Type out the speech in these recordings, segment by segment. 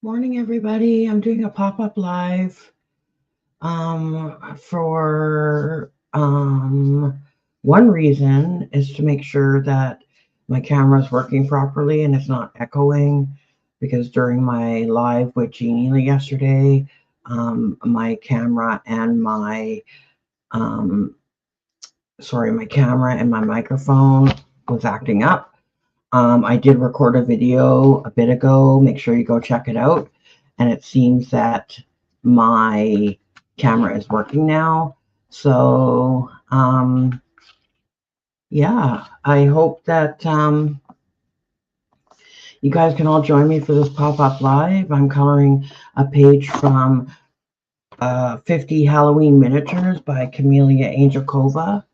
Morning, everybody. I'm doing a pop-up live for one reason is to make sure that my camera is working properly and it's not echoing, because during my live with Jeannie yesterday, my camera and my camera and my microphone was acting up. I did record a video a bit ago. Make sure you go check it out. And it seems that my camera is working now. So, yeah, I hope that you guys can all join me for this pop-up live. I'm coloring a page from 50 Halloween Miniatures by Kameliya Angelkova.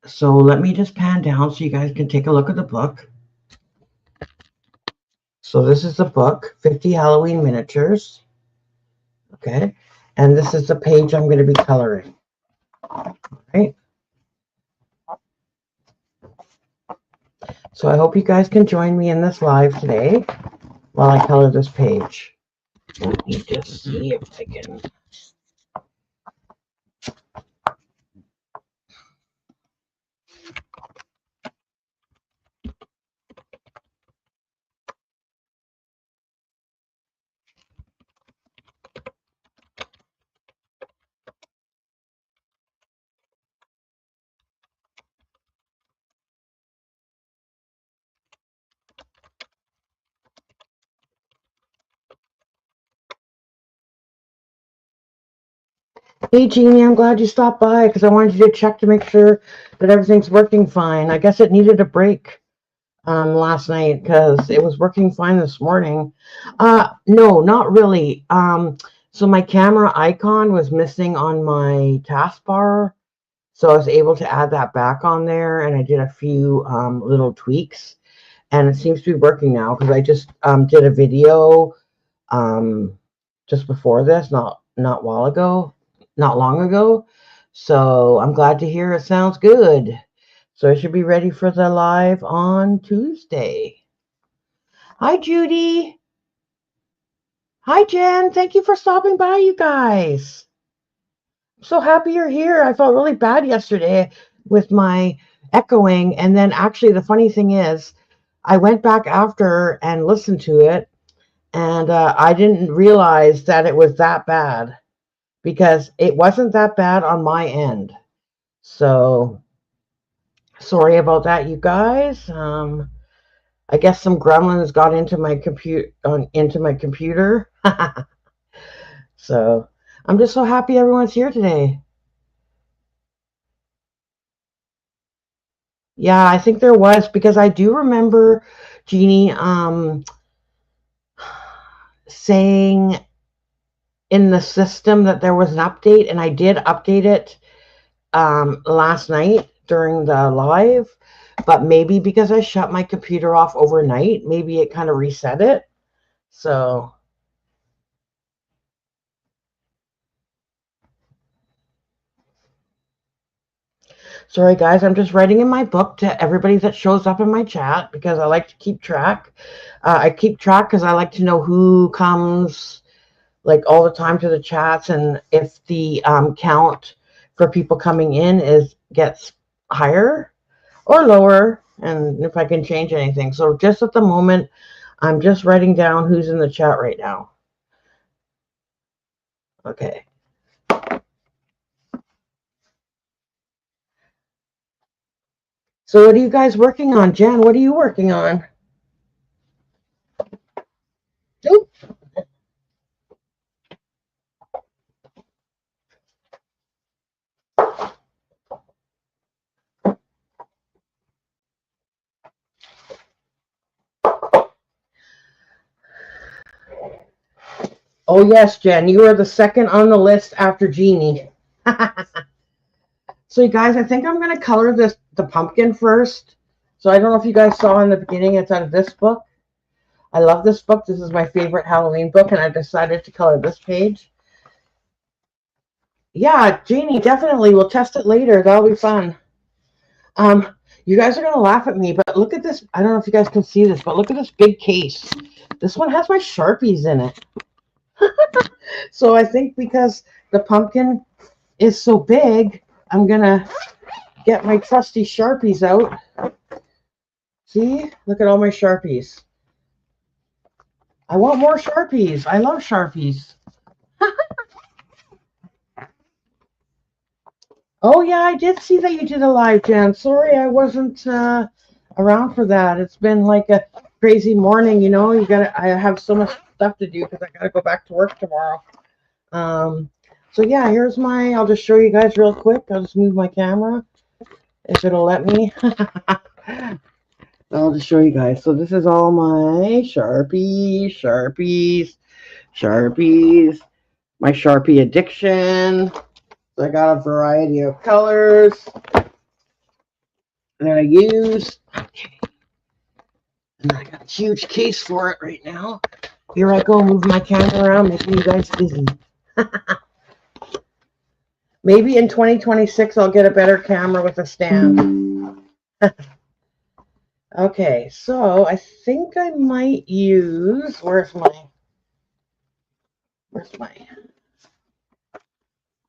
So let me just pan down so you guys can take a look at the book. So this is the book, 50 Halloween Miniatures. Okay. And this is the page I'm going to be coloring. All right. So I hope you guys can join me in this live today while I color this page. Let me just see if I can. Hey, Jeannie, I'm glad you stopped by because I wanted you to check to make sure that everything's working fine. I guess it needed a break last night because it was working fine this morning. No, not really. So my camera icon was missing on my taskbar, so I was able to add that back on there, and I did a few little tweaks, and it seems to be working now because I just did a video just before this, not long ago. So I'm glad to hear it sounds good. So I should be ready for the live on Tuesday. Hi, Judy. Hi, Jen. Thank you for stopping by, you guys. I'm so happy you're here. I felt really bad yesterday with my echoing. And then actually, the funny thing is, I went back after and listened to it, and I didn't realize that it was that bad because it wasn't that bad on my end. So sorry about that, you guys. I guess some gremlins got into my computer. So I'm just so happy everyone's here today. Yeah, I think there was, because I do remember Jeannie saying in the system that there was an update, and I did update it last night during the live, but maybe because I shut my computer off overnight, maybe it kind of reset it. So sorry, guys. I'm just writing in my book to everybody that shows up in my chat because I like to keep track. I keep track because I like to know who comes like all the time to the chats, and if the count for people coming in gets higher or lower, and if I can change anything. So just at the moment, I'm just writing down who's in the chat right now. Okay. So what are you guys working on? Jen, what are you working on? Oop. Oh, yes, Jen, you are the second on the list after Jeannie. So, you guys, I think I'm going to color the pumpkin first. So, I don't know if you guys saw in the beginning, it's out of this book. I love this book. This is my favorite Halloween book, and I decided to color this page. Yeah, Jeannie, definitely. We'll test it later. That'll be fun. You guys are going to laugh at me, but look at this. I don't know if you guys can see this, but look at this big case. This one has my Sharpies in it. So I think because the pumpkin is so big, I'm going to get my trusty Sharpies out. See? Look at all my Sharpies. I want more Sharpies. I love Sharpies. Oh, yeah, I did see that you did a live, Jan. Sorry, I wasn't around for that. It's been like a crazy morning, you know. I have so much stuff to do because I got to go back to work tomorrow. So, yeah, I'll just show you guys real quick. I'll just move my camera if it'll let me. I'll just show you guys. So, this is all my Sharpies, my Sharpie addiction. So I got a variety of colors that I use. Okay. And I got a huge case for it right now. Here I go, move my camera around, making you guys busy. Maybe in 2026 I'll get a better camera with a stand. Okay, so I think I might use, where's my,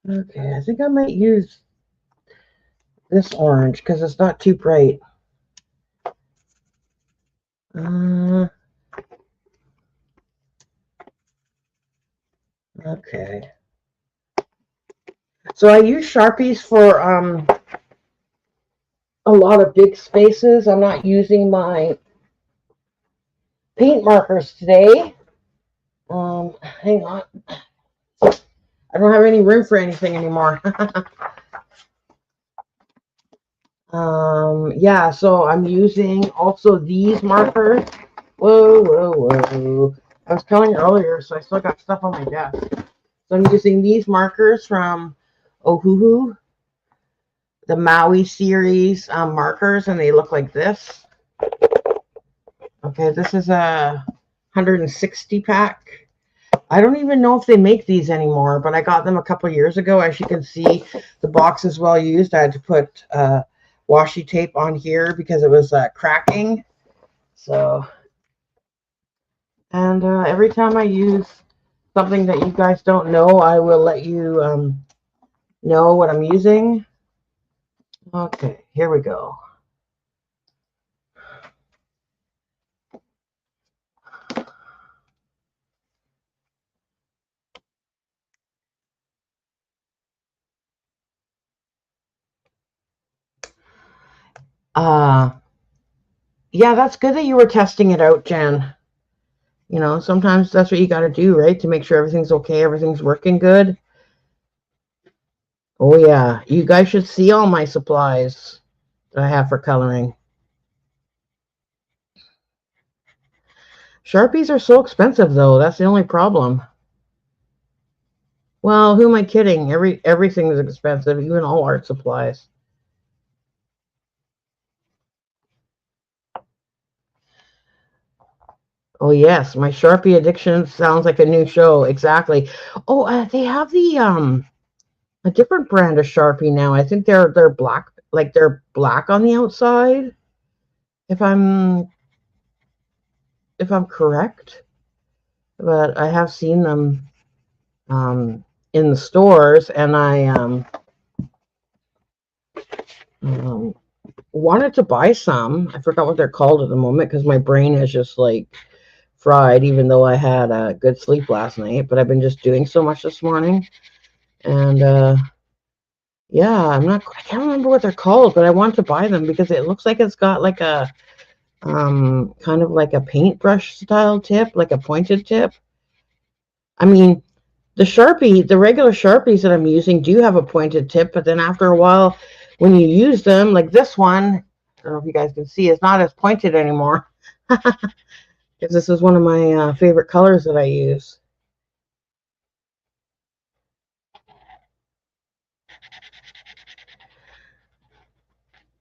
okay, I think I might use this orange because it's not too bright. Okay. So I use Sharpies for a lot of big spaces. I'm not using my paint markers today. Hang on. I don't have any room for anything anymore. Yeah, so I'm using also these markers. Whoa. I was telling you earlier, so I still got stuff on my desk. So I'm using these markers from Ohuhu, the Maui series markers, and they look like this. Okay, this is a 160 pack. I don't even know if they make these anymore, but I got them a couple years ago. As you can see, the box is well used. I had to put washi tape on here because it was cracking. So, and every time I use something that you guys don't know, I will let you know what I'm using. Okay, here we go. Yeah, that's good that you were testing it out, Jen. You know, sometimes that's what you got to do, right? To make sure everything's okay, everything's working good. Oh, yeah. You guys should see all my supplies that I have for coloring. Sharpies are so expensive, though. That's the only problem. Well, who am I kidding? Everything is expensive, even all art supplies. Oh, yes. My Sharpie addiction sounds like a new show. Exactly. Oh, they have a different brand of Sharpie now. I think they're black, like they're black on the outside. If I'm correct, but I have seen them in the stores, and I wanted to buy some. I forgot what they're called at the moment because my brain is just like fried, even though I had a good sleep last night. But I've been just doing so much this morning, and yeah, I can't remember what they're called, but I want to buy them because it looks like it's got like a kind of like a paintbrush style tip, like a pointed tip. I mean, the regular Sharpies that I'm using do have a pointed tip, but then after a while, when you use them, like this one, I don't know if you guys can see, it's not as pointed anymore. Because this is one of my favorite colors that I use.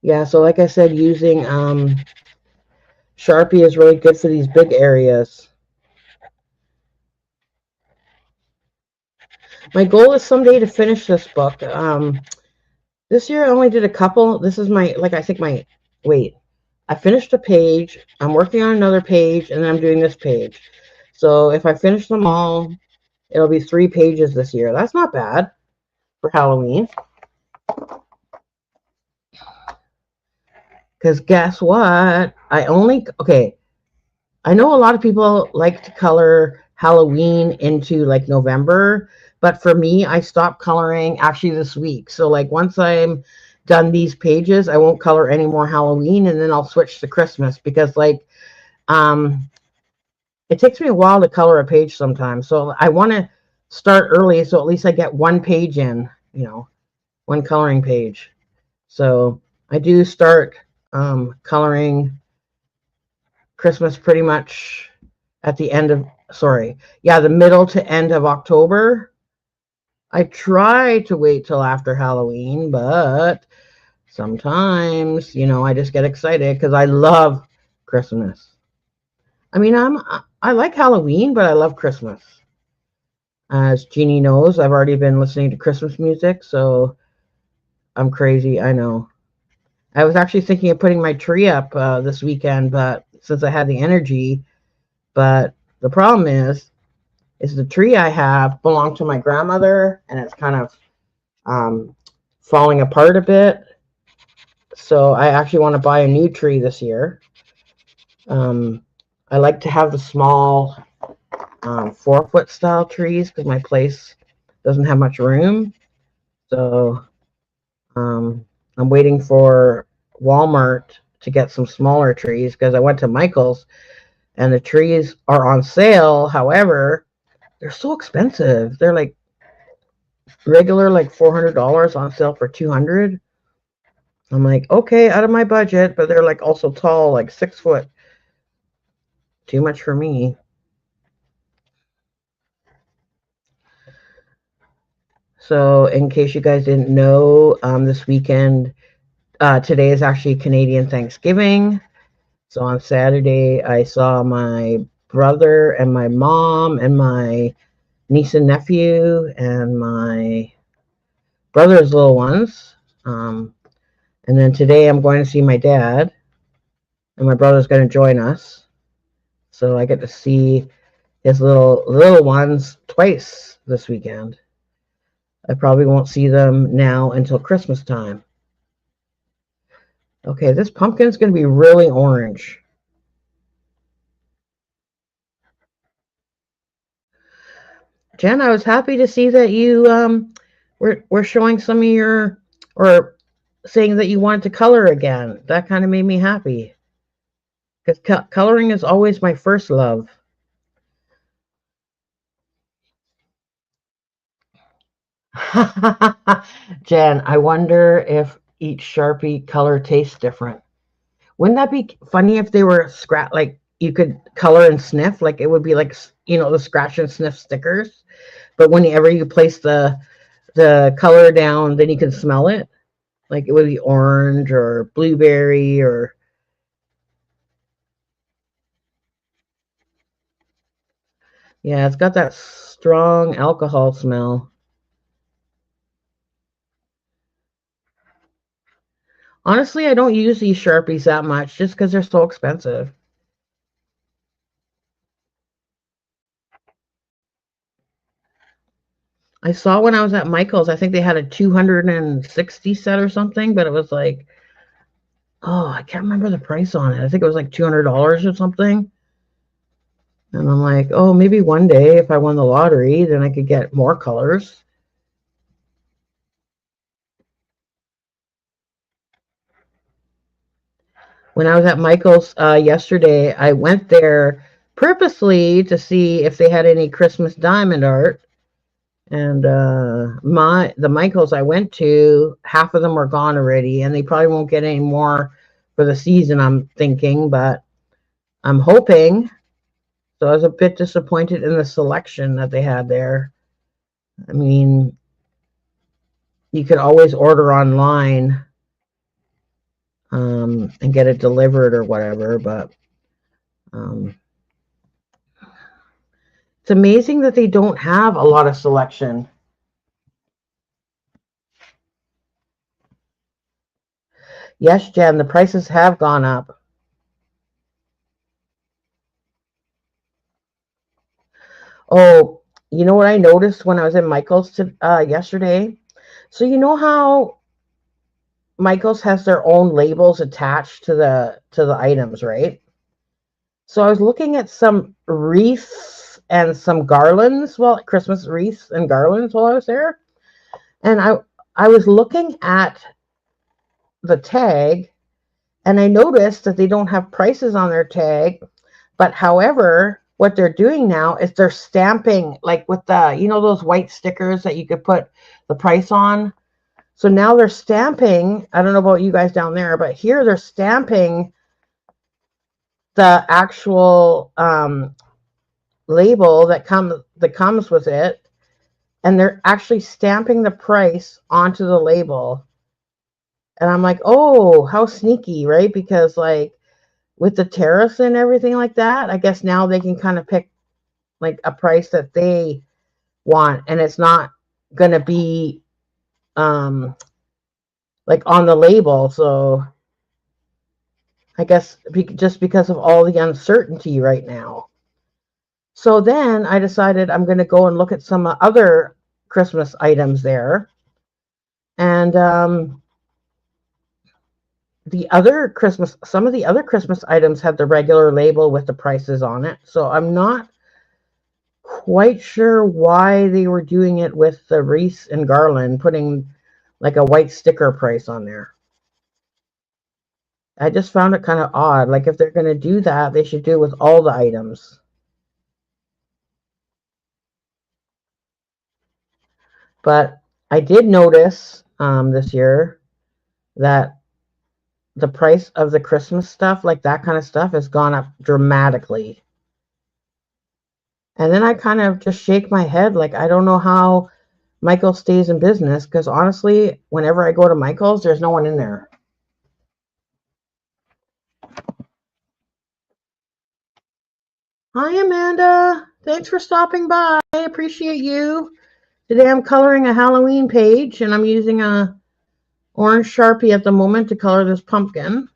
Yeah, so like I said, using Sharpie is really good for these big areas. My goal is someday to finish this book. This year I only did a couple. This is my, like, I think my, wait, I finished a page, I'm working on another page, and then I'm doing this page. So if I finish them all, it'll be 3 pages this year. That's not bad for Halloween. Because guess what? Okay, I know a lot of people like to color Halloween into like November, but for me, I stopped coloring actually this week. So like once I'm done these pages, I won't color any more Halloween, and then I'll switch to Christmas because like um it takes me a while to color a page sometimes. So I want to start early so at least I get one page in, one coloring page. So I do start coloring Christmas pretty much at the end of, the middle to end of October. I try to wait till after Halloween, but sometimes, I just get excited because I love Christmas. I mean, I like Halloween, but I love Christmas. As Jeannie knows, I've already been listening to Christmas music, so I'm crazy, I know. I was actually thinking of putting my tree up this weekend, but since I had the energy, but the problem is the tree I have belonged to my grandmother, and it's kind of falling apart a bit. So I actually want to buy a new tree this year. I like to have the small 4-foot style trees because my place doesn't have much room. So I'm waiting for Walmart to get some smaller trees because I went to Michael's and the trees are on sale. However, they're so expensive. They're like regular like $400 on sale for $200. I'm like, okay, out of my budget, but they're like also tall, like 6 foot. Too much for me. So in case you guys didn't know, this weekend, today is actually Canadian Thanksgiving. So on Saturday, I saw my brother and my mom and my niece and nephew and my brother's little ones. And then today I'm going to see my dad, and my brother's going to join us. So I get to see his little ones twice this weekend. I probably won't see them now until Christmas time. Okay, this pumpkin is going to be really orange. Jen, I was happy to see that you were showing some of your, or saying that you wanted to color again. That kind of made me happy because coloring is always my first love. Jen, I wonder if each Sharpie color tastes different. Wouldn't that be funny if they were like you could color and sniff, like it would be like the scratch and sniff stickers, but whenever you place the color down, then you can smell it, like it would be orange or blueberry or yeah, it's got that strong alcohol smell. Honestly, I don't use these Sharpies that much just because they're so expensive. I saw when I was at Michael's, I think they had a 260 set or something, but it was like, oh, I can't remember the price on it. I think it was like $200 or something. And I'm like, oh, maybe one day if I won the lottery, then I could get more colors. When I was at Michael's yesterday, I went there purposely to see if they had any Christmas diamond art. And the Michaels I went to, half of them are gone already, and they probably won't get any more for the season, I'm thinking, but I'm hoping. So I was a bit disappointed in the selection that they had there. I mean, you could always order online and get it delivered or whatever, but it's amazing that they don't have a lot of selection. Yes, Jen, the prices have gone up. Oh, you know what I noticed when I was in Michael's yesterday? So you know how Michael's has their own labels attached to the items, right? So I was looking at some wreaths and some garlands, well, Christmas wreaths and garlands while I was there. And I was looking at the tag and I noticed that they don't have prices on their tag, but however, what they're doing now is they're stamping like with the, those white stickers that you could put the price on. So now they're stamping, I don't know about you guys down there, but here they're stamping the actual label that comes with it, and they're actually stamping the price onto the label. And I'm like, oh, how sneaky, right? Because like with the tariffs and everything like that, I guess now they can kind of pick like a price that they want, and it's not gonna be like on the label. So I guess just because of all the uncertainty right now. So then I decided I'm going to go and look at some other Christmas items there. And some of the other Christmas items had the regular label with the prices on it. So I'm not quite sure why they were doing it with the wreath and garland, putting like a white sticker price on there. I just found it kind of odd. Like if they're going to do that, they should do it with all the items. But I did notice this year that the price of the Christmas stuff, like that kind of stuff, has gone up dramatically. And then I kind of just shake my head, like I don't know how Michael stays in business, because honestly, whenever I go to Michael's, there's no one in there. Hi, Amanda. Thanks for stopping by. I appreciate you. Today I'm coloring a Halloween page, and I'm using a orange Sharpie at the moment to color this pumpkin.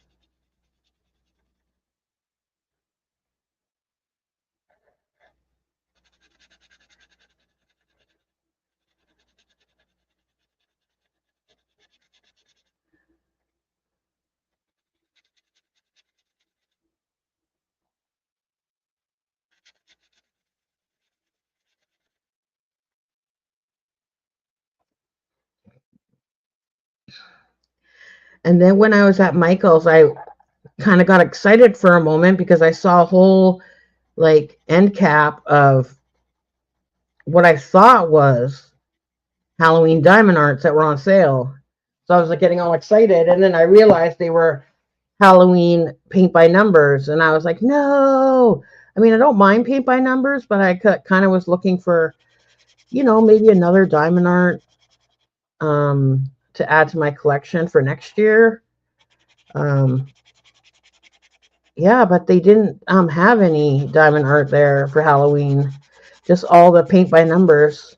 And then when I was at Michael's, I kind of got excited for a moment because I saw a whole like end cap of what I thought was Halloween diamond arts that were on sale. So I was like getting all excited, and then I realized they were Halloween paint by numbers, and I was like, no. I mean, I don't mind paint by numbers, but I kind of was looking for, maybe another diamond art to add to my collection for next year. Yeah, but they didn't have any diamond art there for Halloween. Just all the paint by numbers.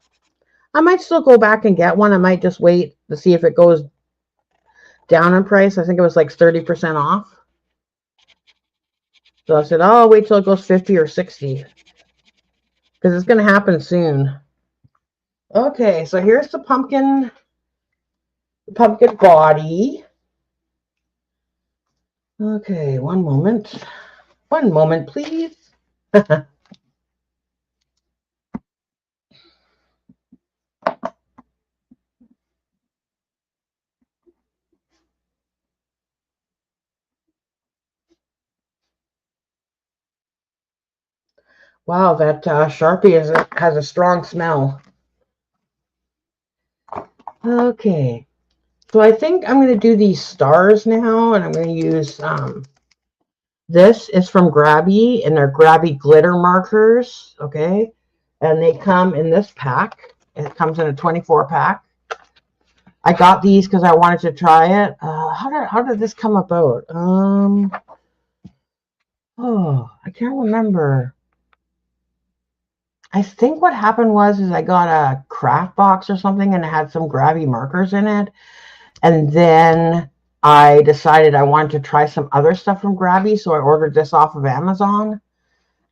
I might still go back and get one. I might just wait to see if it goes down in price. I think it was like 30% off. So I said, oh, I'll wait till it goes 50 or 60. Because it's going to happen soon. Okay, so here's the pumpkin body. Okay, one moment. One moment, please. Wow, that Sharpie has a strong smell. Okay, so I think I'm going to do these stars now, and I'm going to use, this is from Grabby, and they're Grabby glitter markers, okay? And they come in this pack. It comes in a 24 pack. I got these because I wanted to try it. How did this come about? Oh, I can't remember. I think what happened was I got a craft box or something, and it had some Grabby markers in it. And then I decided I wanted to try some other stuff from Grabby, so I ordered this off of Amazon.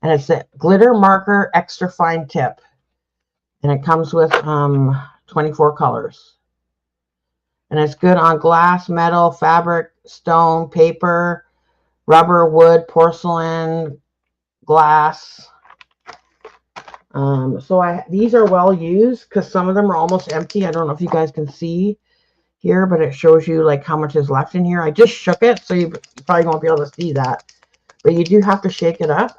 And it's a glitter marker extra fine tip. And it comes with 24 colors. And it's good on glass, metal, fabric, stone, paper, rubber, wood, porcelain, glass. So these are well used because some of them are almost empty. I don't know if you guys can see here, but it shows you like how much is left in here. I just shook it, so you probably won't be able to see that. But you do have to shake it up.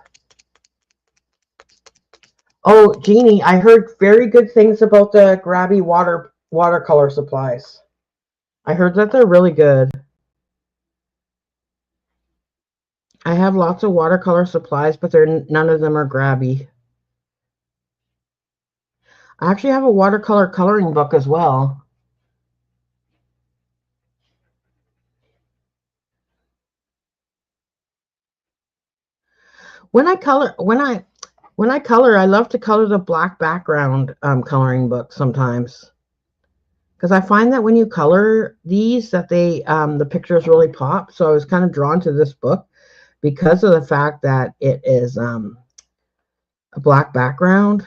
Oh, Jeannie, I heard very good things about the Grabby watercolor supplies. I heard that they're really good. I have lots of watercolor supplies, but none of them are Grabby. I actually have a watercolor coloring book as well. When I color, I love to color the black background coloring book sometimes. Because I find that when you color these, that the pictures really pop. So I was kind of drawn to this book because of the fact that it is a black background.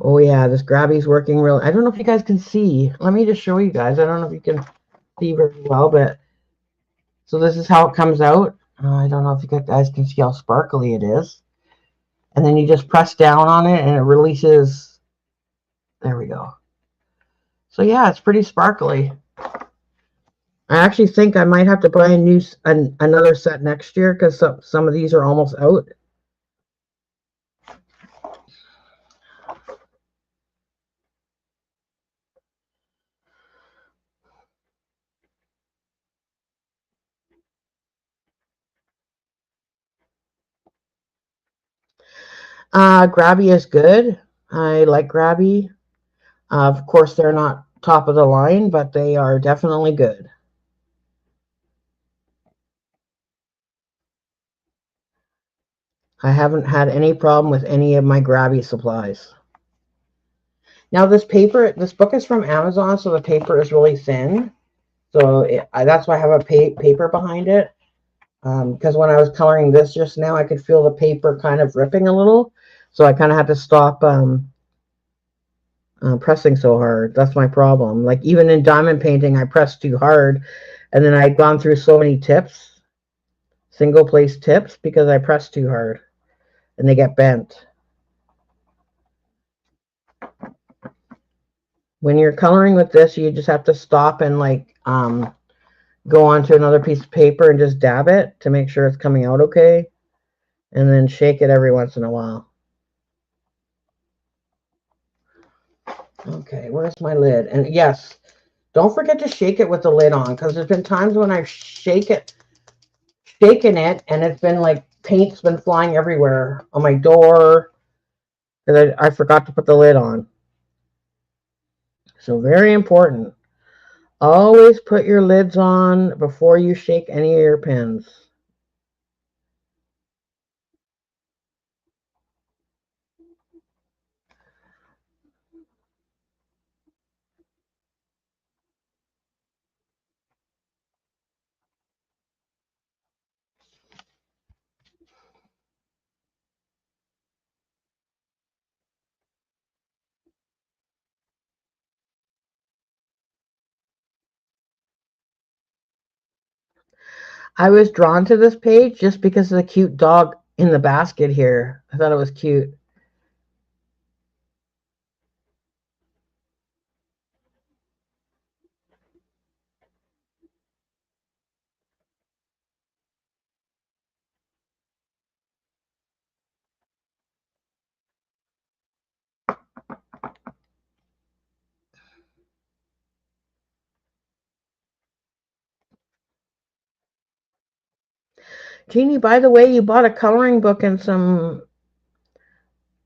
Oh yeah, this Grabby's working real. I don't know if you guys can see. Let me just show you guys. I don't know if you can see very well, but so this is how it comes out. I don't know if you guys can see how sparkly it is. And then you just press down on it and it releases. There we go. So yeah, it's pretty sparkly. I actually think I might have to buy another set next year because some of these are almost out. Grabby is good. I like Grabby. Of course, they're not top of the line, but they are definitely good. I haven't had any problem with any of my Grabby supplies. Now, this book is from Amazon, so the paper is really thin. So that's why I have a paper behind it. Because when I was coloring this just now, I could feel the paper kind of ripping a little. So I kind of had to stop pressing so hard. That's my problem. Like even in diamond painting, I pressed too hard. And then I'd gone through so many tips, single place tips, because I pressed too hard. And they get bent. When you're coloring with this, you just have to stop and like go onto another piece of paper and just dab it to make sure it's coming out okay. And then shake it every once in a while. Okay, where's my lid? And yes, don't forget to shake it with the lid on, because there's been times when I've shaken it and it's been like paint's been flying everywhere on my door because I forgot to put the lid on. So very important. Always put your lids on before you shake any of your pens. I was drawn to this page just because of the cute dog in the basket here. I thought it was cute. Jeannie, by the way, you bought a coloring book and some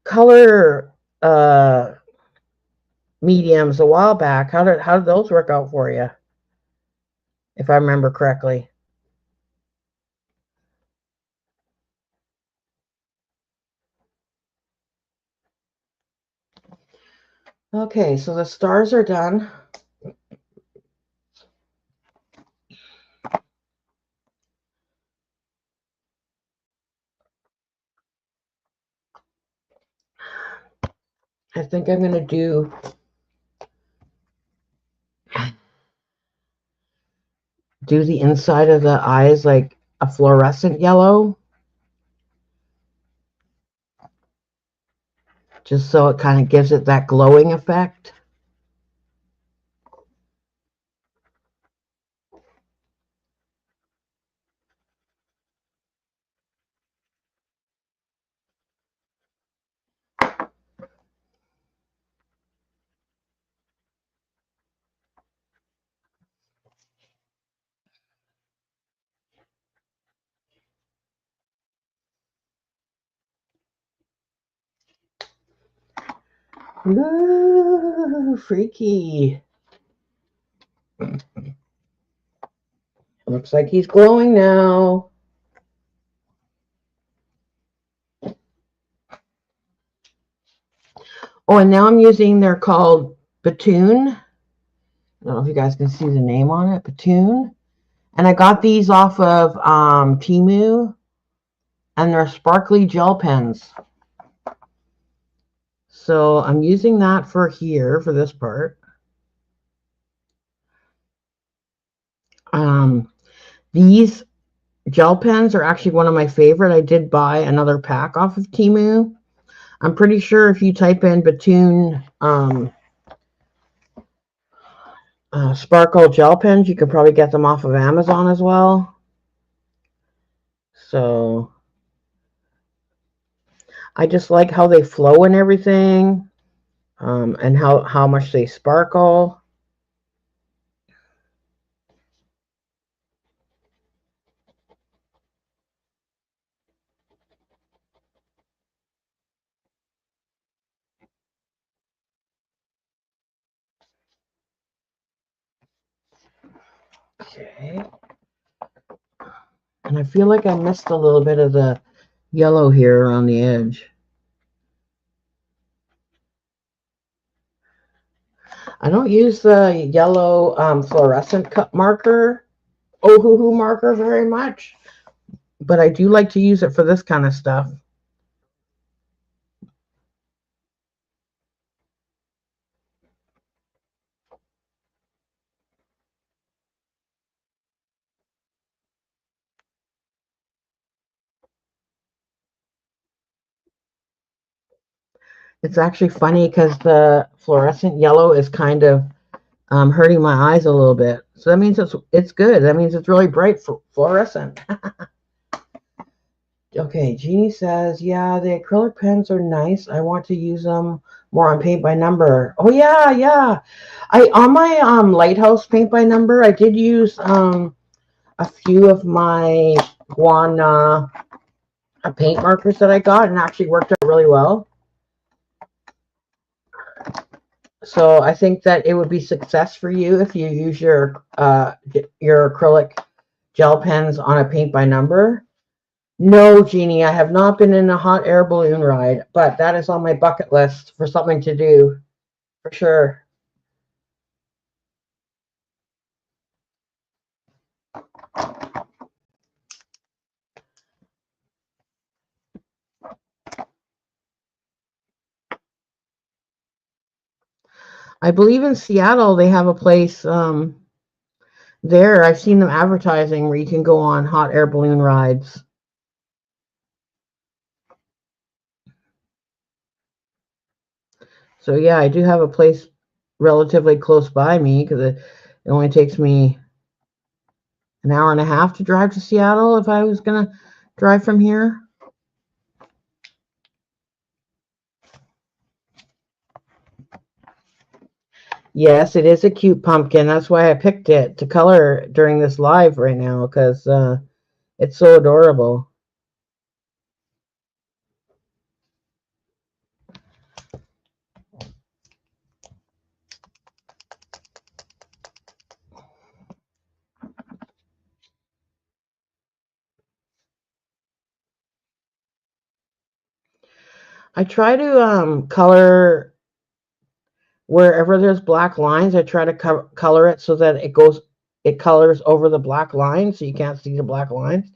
color mediums a while back. How did those work out for you? If I remember correctly. Okay, so the stars are done. I think I'm going to do the inside of the eyes like a fluorescent yellow. Just so it kind of gives it that glowing effect. Ooh, freaky. Looks like he's glowing now. Oh, and now I'm using, they're called Batoon. I don't know if you guys can see the name on it, Batoon. And I got these off of Temu, and they're sparkly gel pens. So I'm using that for here, for this part. These gel pens are actually one of my favorite. I did buy another pack off of Temu. I'm pretty sure if you type in Batoon sparkle gel pens, you could probably get them off of Amazon as well. So I just like how they flow and everything, and how much they sparkle. Okay. And I feel like I missed a little bit of the yellow here around the edge. I don't use the yellow fluorescent cut marker, Ohuhu marker, very much, but I do like to use it for this kind of stuff. It's actually funny because the fluorescent yellow is kind of hurting my eyes a little bit. So that means it's good. That means it's really bright fluorescent. Okay, Jeannie says, yeah, the acrylic pens are nice. I want to use them more on paint by number. Oh yeah, yeah. I on my Lighthouse paint by number, I did use a few of my Guana paint markers that I got, and actually worked out really well. So I think that it would be success for you if you use your acrylic gel pens on a paint by number. No, Jeannie, I have not been in a hot air balloon ride, but that is on my bucket list for something to do, for sure. I believe in Seattle they have a place there. I've seen them advertising where you can go on hot air balloon rides. So yeah, I do have a place relatively close by me because it only takes me an hour and a half to drive to Seattle if I was gonna drive from here. Yes, it is a cute pumpkin. That's why I picked it to color during this live right now, because it's so adorable. I try to color wherever there's black lines. I try to color it so that it colors over the black lines so you can't see the black lines.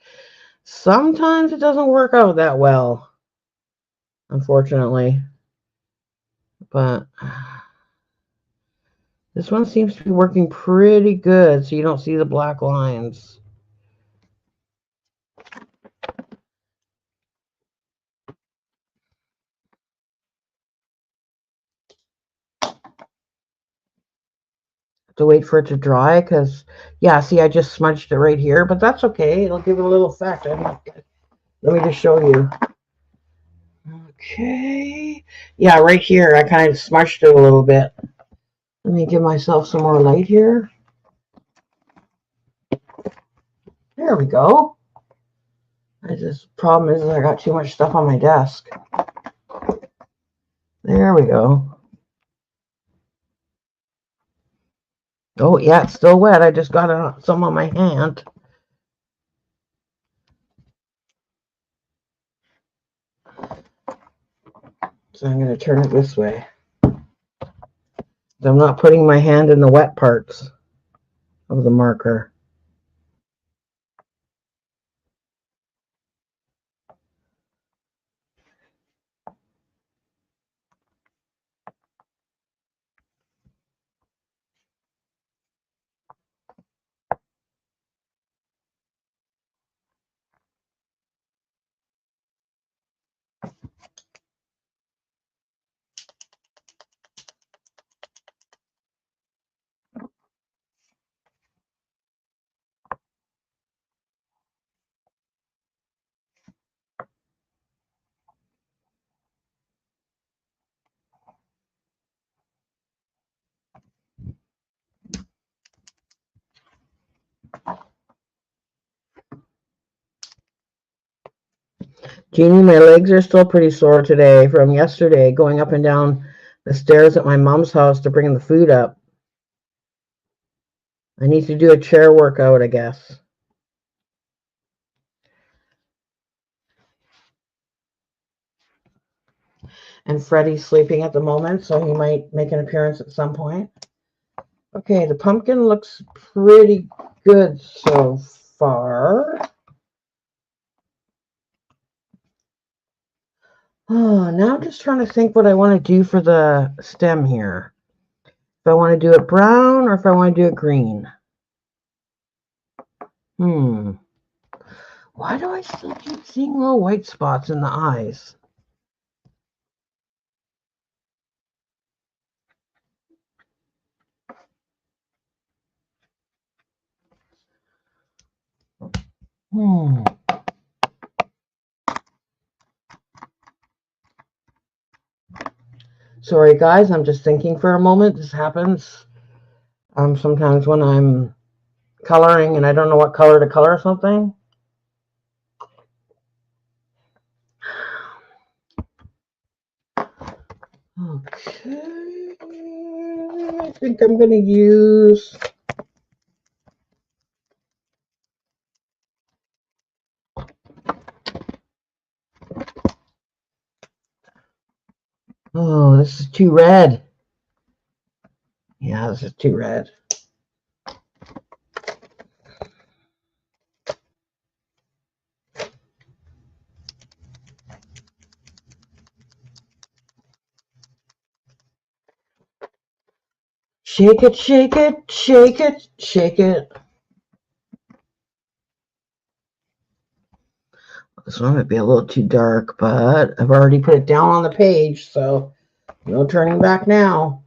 Sometimes it doesn't work out that well, unfortunately. But this one seems to be working pretty good, so you don't see the black lines. To wait for it to dry, because yeah, see, I just smudged it right here, but that's okay. It'll give it a little effect. Let me just show you. Okay, yeah, right here I kind of smudged it a little bit. Let me give myself some more light here. There we go. This problem is I got too much stuff on my desk. There we go. Oh yeah, it's still wet. I just got some on my hand. So I'm going to turn it this way. I'm not putting my hand in the wet parts of the marker. Jeannie, my legs are still pretty sore today from yesterday going up and down the stairs at my mom's house to bring the food up. I need to do a chair workout, I guess. And Freddie's sleeping at the moment, so he might make an appearance at some point. Okay, the pumpkin looks pretty good so far. Oh, now I'm just trying to think what I want to do for the stem here. If I want to do it brown or if I want to do it green. Why do I still keep seeing little white spots in the eyes? Sorry, guys, I'm just thinking for a moment. This happens sometimes when I'm coloring and I don't know what color to color something. Okay, I think I'm going to use... Oh, this is too red. Yeah, this is too red. Shake it, shake it, shake it, shake it. This one might be a little too dark, but I've already put it down on the page, so no turning back now.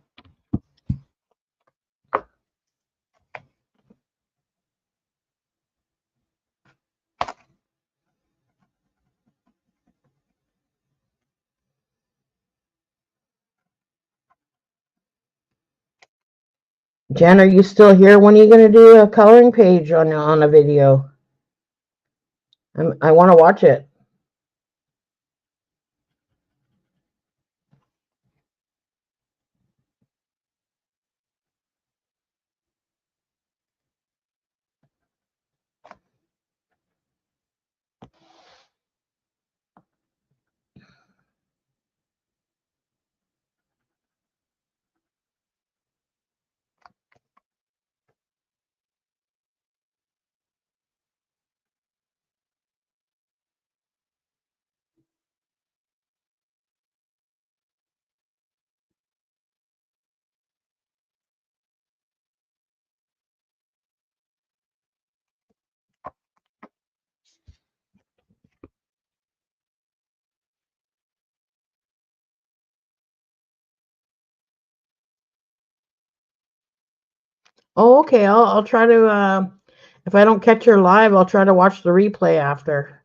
Jen, are you still here? When are you going to do a coloring page on a video? I want to watch it. Oh, okay. I'll try to. If I don't catch her live, I'll try to watch the replay after.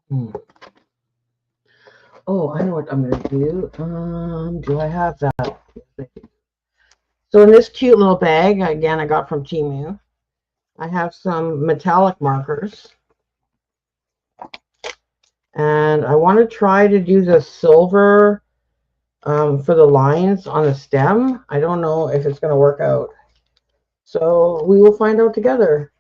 Hmm. Oh, I know what I'm gonna do. Do I have that? So in this cute little bag, again, I got from Temu, I have some metallic markers, and I want to try to do the silver for the lines on the stem. I don't know if it's going to work out. So we will find out together.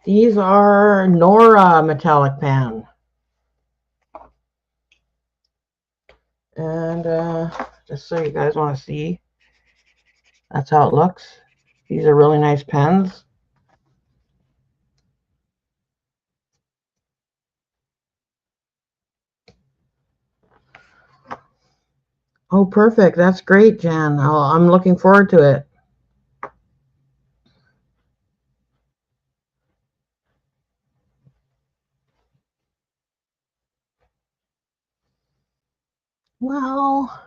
These are Nora metallic pan. And just so you guys want to see, that's how it looks. These are really nice pens. Oh, perfect. That's great, Jan. I'm looking forward to it. Well,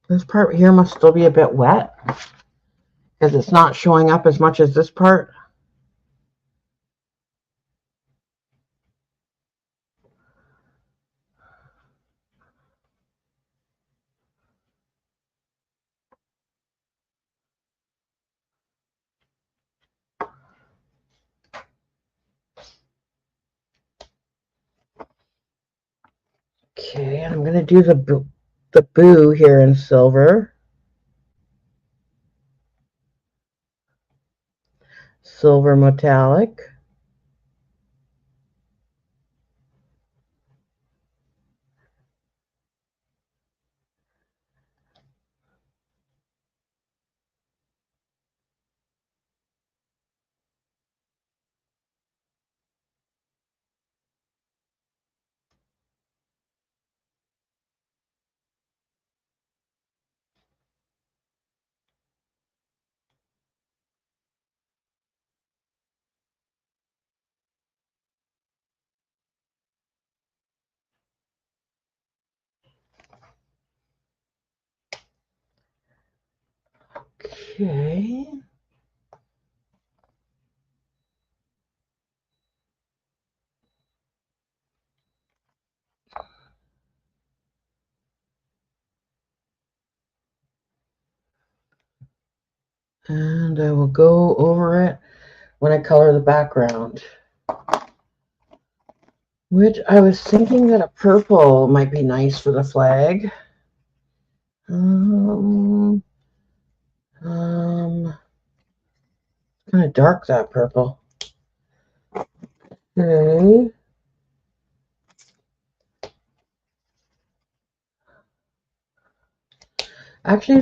this part here must still be a bit wet because it's not showing up as much as this part. Okay, I'm going to do the boo here in silver. Silver metallic. Okay. And I will go over it when I color the background. Which I was thinking that a purple might be nice for the flag. Um, kind of dark, that purple. Okay. Actually,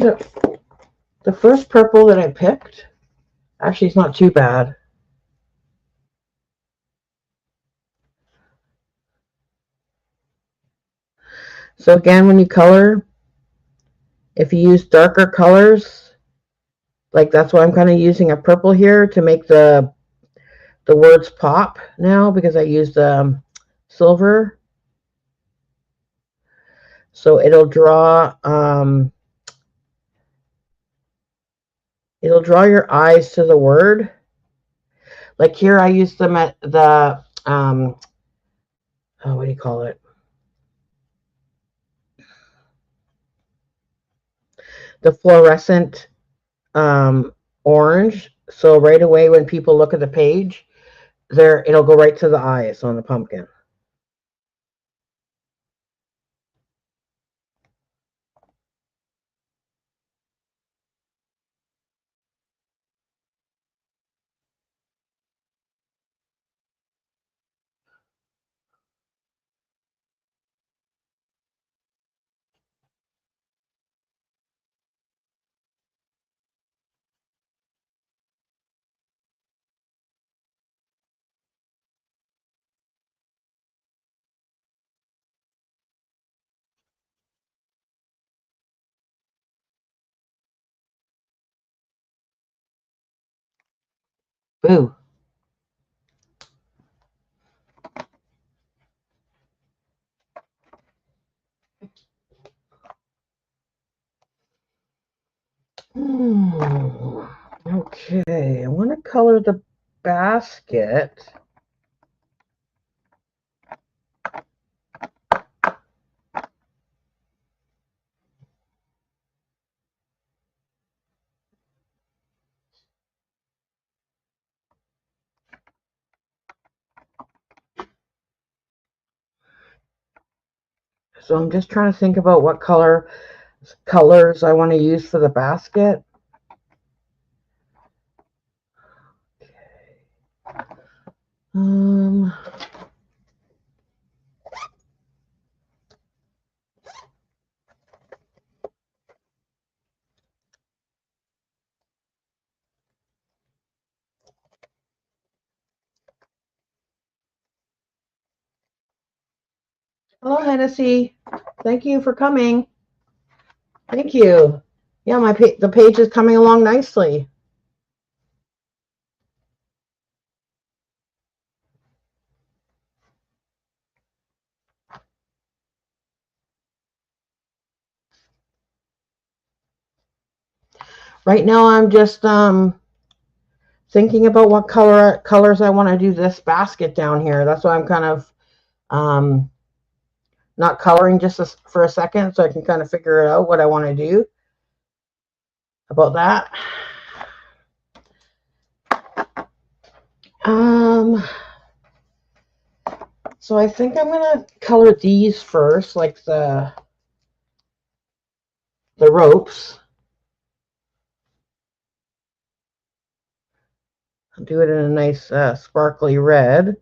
the first purple that I picked, actually, it's not too bad. So again, when you color, if you use darker colors, like that's why I'm kind of using a purple here to make the words pop now, because I used silver. So it'll draw your eyes to the word. Like here, I used the oh, what do you call it? The fluorescent orange. So right away, when people look at the page, it'll go right to the eyes on the pumpkin. Boo. Okay, I want to color the basket. So I'm just trying to think about what colors I want to use for the basket. Um, Hello, Hennessy. Thank you for coming. Thank you. Yeah, the page is coming along nicely. Right now, I'm just thinking about what colors I want to do this basket down here. That's why I'm kind of not coloring just for a second, so I can kind of figure it out what I want to do about that. So I think I'm gonna color these first, like the ropes. I'll do it in a nice sparkly red.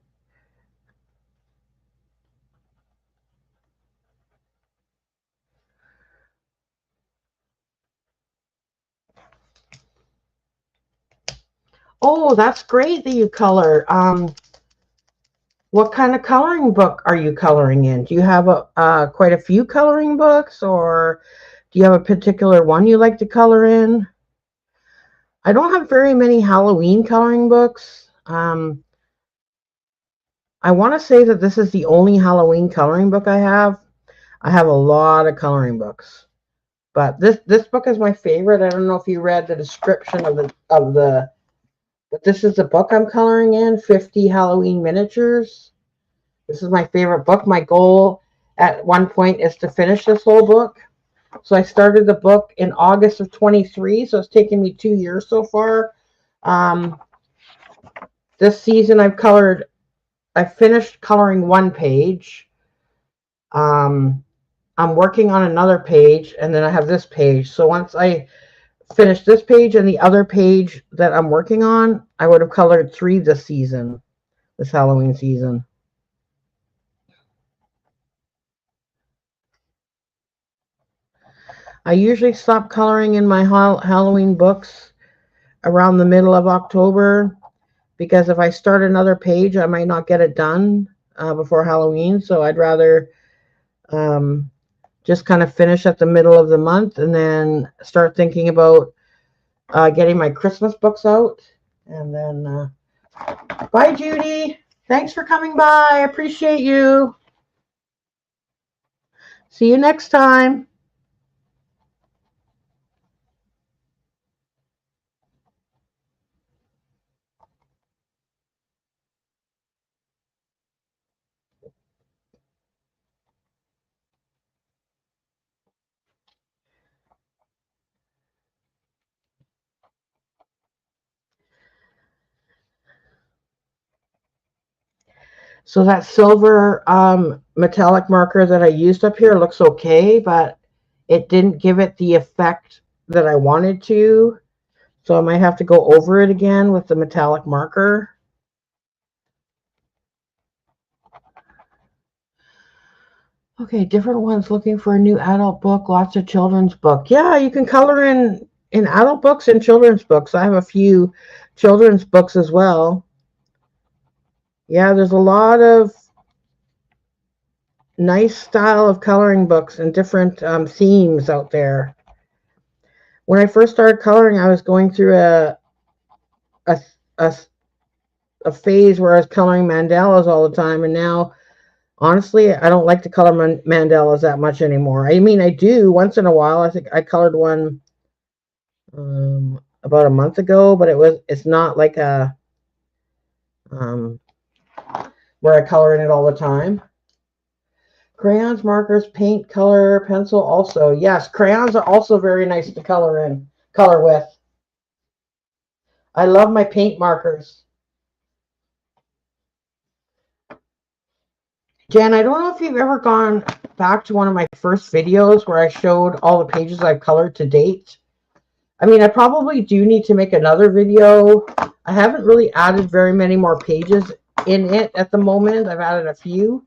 Oh, that's great that you color. What kind of coloring book are you coloring in? Do you have quite a few coloring books, or do you have a particular one you like to color in? I don't have very many Halloween coloring books. I want to say that this is the only Halloween coloring book I have. I have a lot of coloring books, but this book is my favorite. I don't know if you read the description but this is the book I'm coloring in, 50 Halloween miniatures. This is my favorite book. My goal at one point is to finish this whole book. So I started the book in August of 23, so it's taken me 2 years so far. This season I finished coloring one page. I'm working on another page, and then I have this page. So once I finish this page and the other page that I'm working on, I would have colored 3 this Halloween season. I usually stop coloring in my Halloween books around the middle of October, because if I start another page, I might not get it done before Halloween. So I'd rather just kind of finish at the middle of the month and then start thinking about getting my Christmas books out. And then, bye, Judy. Thanks for coming by. I appreciate you. See you next time. So that silver metallic marker that I used up here looks okay, but it didn't give it the effect that I wanted to. So I might have to go over it again with the metallic marker. Okay, different ones looking for a new adult book, lots of children's book. Yeah, you can color in adult books and children's books. I have a few children's books as well. Yeah, there's a lot of nice style of coloring books and different themes out there. When I first started coloring, I was going through a a phase where I was coloring mandalas all the time, and now honestly, I don't like to color mandalas that much anymore. I mean, I do once in a while. I think I colored one about a month ago, but it's not like a um, where I color in it all the time. Crayons, markers, paint, color, pencil also. Yes, crayons are also very nice to color with. I love my paint markers. Jen, I don't know if you've ever gone back to one of my first videos where I showed all the pages I've colored to date. I mean, I probably do need to make another video. I haven't really added very many more pages in it at the moment. I've added a few,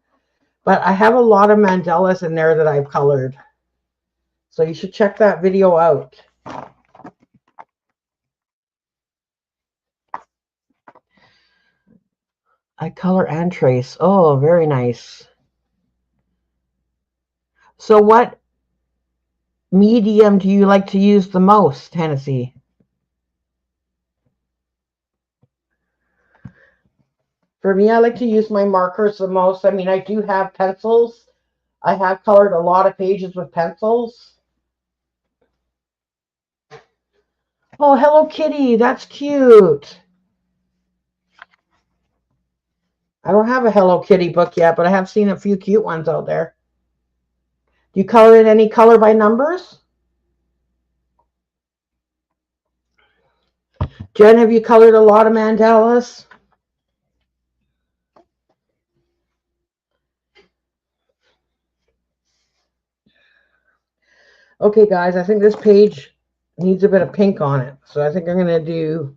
but I have a lot of mandalas in there that I've colored. So you should check that video out. I color and trace. Oh, very nice. So what medium do you like to use the most, Hennessy? For me, I like to use my markers the most. I mean, I do have pencils. I have colored a lot of pages with pencils. Oh, Hello Kitty. That's cute. I don't have a Hello Kitty book yet, but I have seen a few cute ones out there. Do you color in any color by numbers? Jen, have you colored a lot of mandalas? Okay, guys, I think this page needs a bit of pink on it. So I think I'm going to do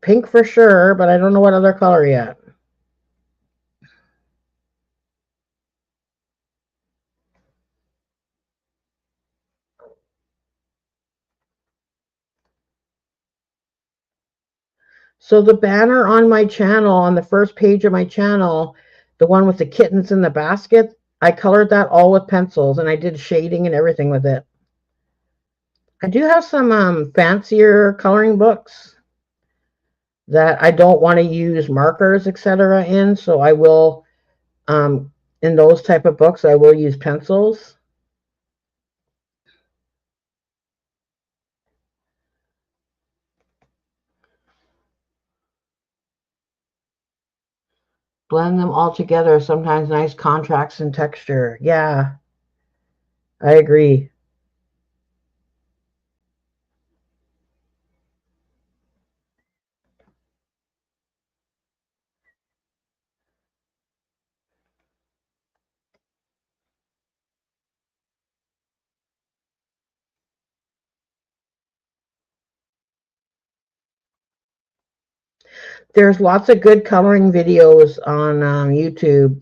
pink for sure, but I don't know what other color yet. So the banner on my channel, on the first page of my channel, the one with the kittens in the basket, I colored that all with pencils, and I did shading and everything with it. I do have some fancier coloring books that I don't want to use markers, etc. in, so I will, in those type of books, I will use pencils. Blend them all together, sometimes nice contrast and texture. Yeah, I agree. There's lots of good coloring videos on YouTube.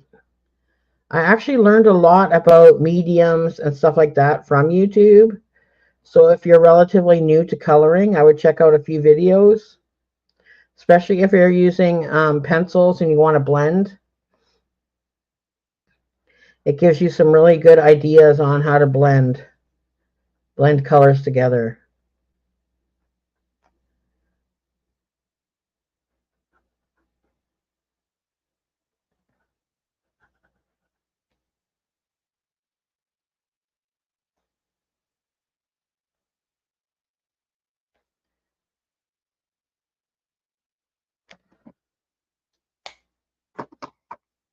I actually learned a lot about mediums and stuff like that from YouTube. So if you're relatively new to coloring, I would check out a few videos, especially if you're using pencils and you want to blend. It gives you some really good ideas on how to blend colors together.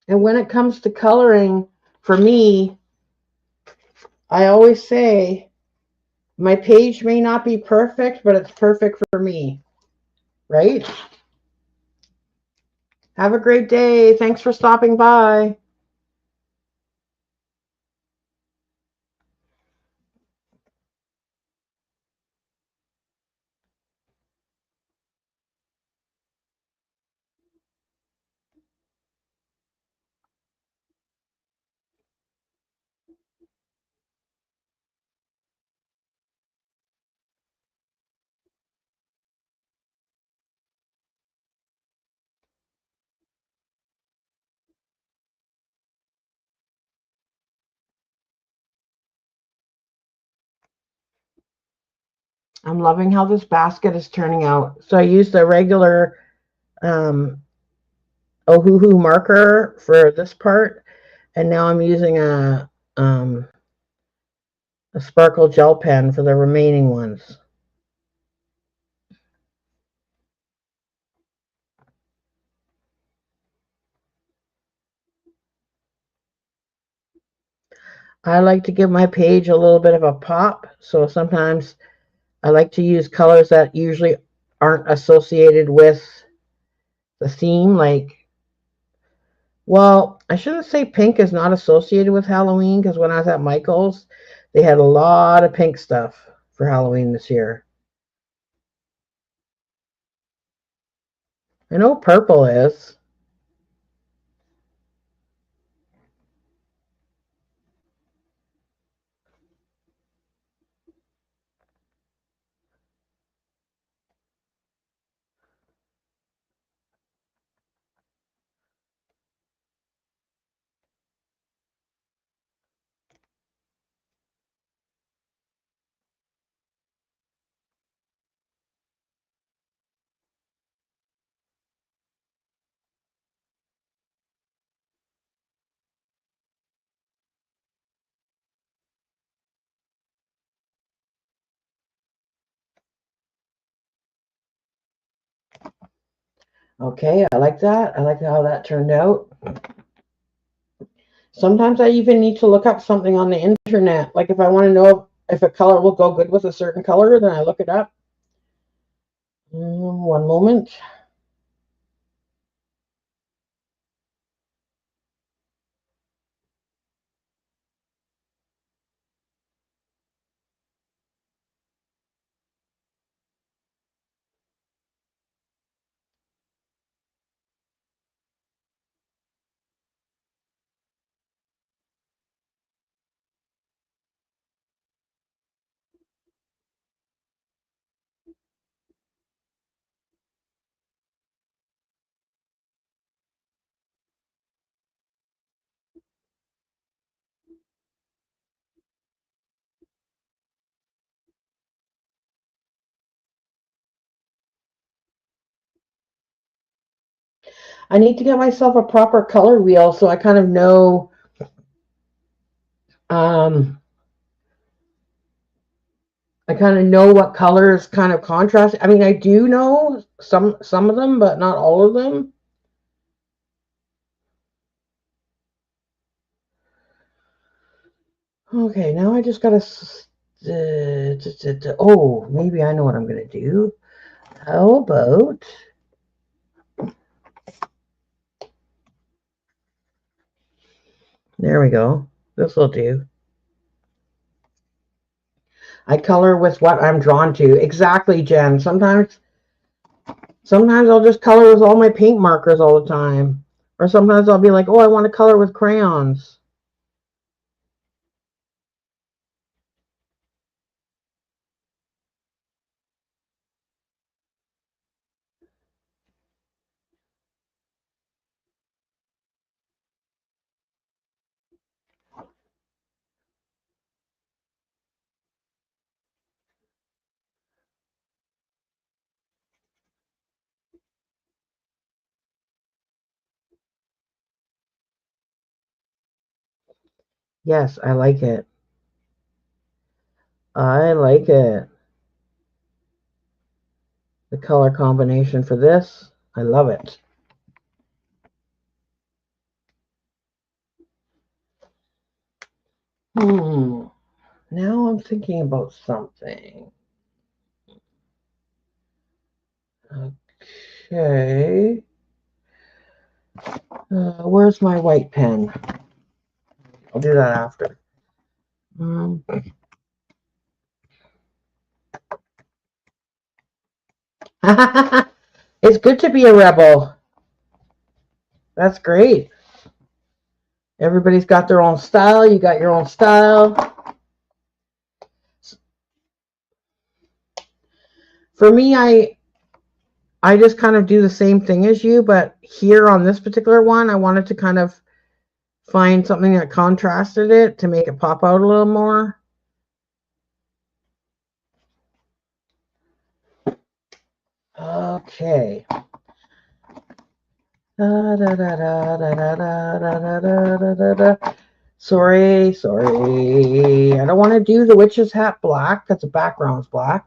And when it comes to coloring, for me, I always say my page may not be perfect, but it's perfect for me, right? Have a great day. Thanks for stopping by. I'm loving how this basket is turning out. So I used a regular um, Ohuhu marker for this part, and now I'm using a sparkle gel pen for the remaining ones. I like to give my page a little bit of a pop, so sometimes I like to use colors that usually aren't associated with the theme. Like, well, I shouldn't say pink is not associated with Halloween, because when I was at Michael's, they had a lot of pink stuff for Halloween this year. I know purple is. Okay, I like that. I like how that turned out. Sometimes I even need to look up something on the internet. Like if I want to know if a color will go good with a certain color, then I look it up. One moment. I need to get myself a proper color wheel so I kind of know um what colors kind of contrast. I mean, I do know some of them, but not all of them. Okay, now I just gotta. Oh, maybe I know what I'm gonna do. How about there we go. This will do. I color with what I'm drawn to. Exactly, Jen. Sometimes I'll just color with all my paint markers all the time. Or sometimes I'll be like, oh, I want to color with crayons. Yes, I like it. I like it. The color combination for this, I love it. Hmm. Now I'm thinking about something. Okay. Where's my white pen? I'll do that after. Um, it's good to be a rebel. That's great. Everybody's got their own style. You got your own style. For me, I just kind of do the same thing as you, but here on this particular one, I wanted to kind of find something that contrasted it to make it pop out a little more. Okay. Sorry. I don't want to do the witch's hat black because the background's black.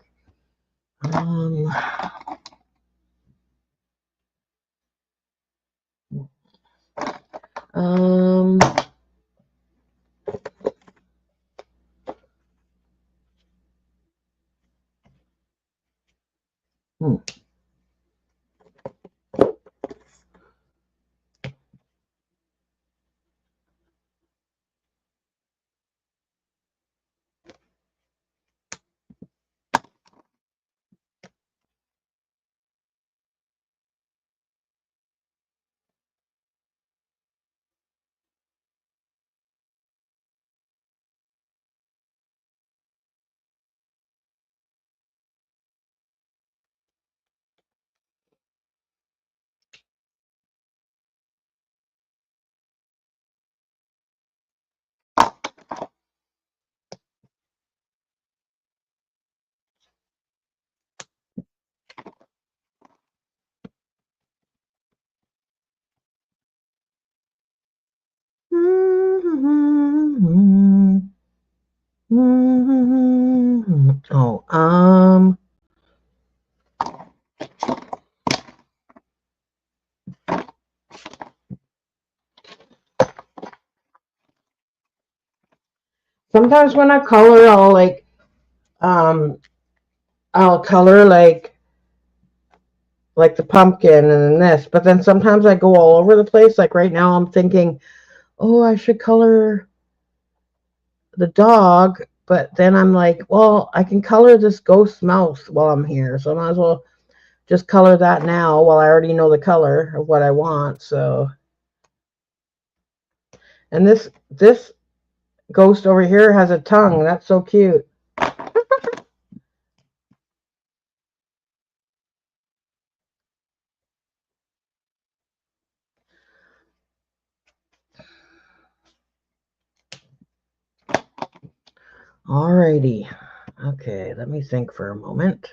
Sometimes when I color, I'll color like the pumpkin and then this, but then sometimes I go all over the place. Like right now, I'm thinking, oh, I should color the dog, but then I'm like, well, I can color this ghost mouse while I'm here, so I might as well just color that now while I already know the color of what I want. So, and this ghost over here has a tongue. That's so cute. Alrighty. Okay, let me think for a moment.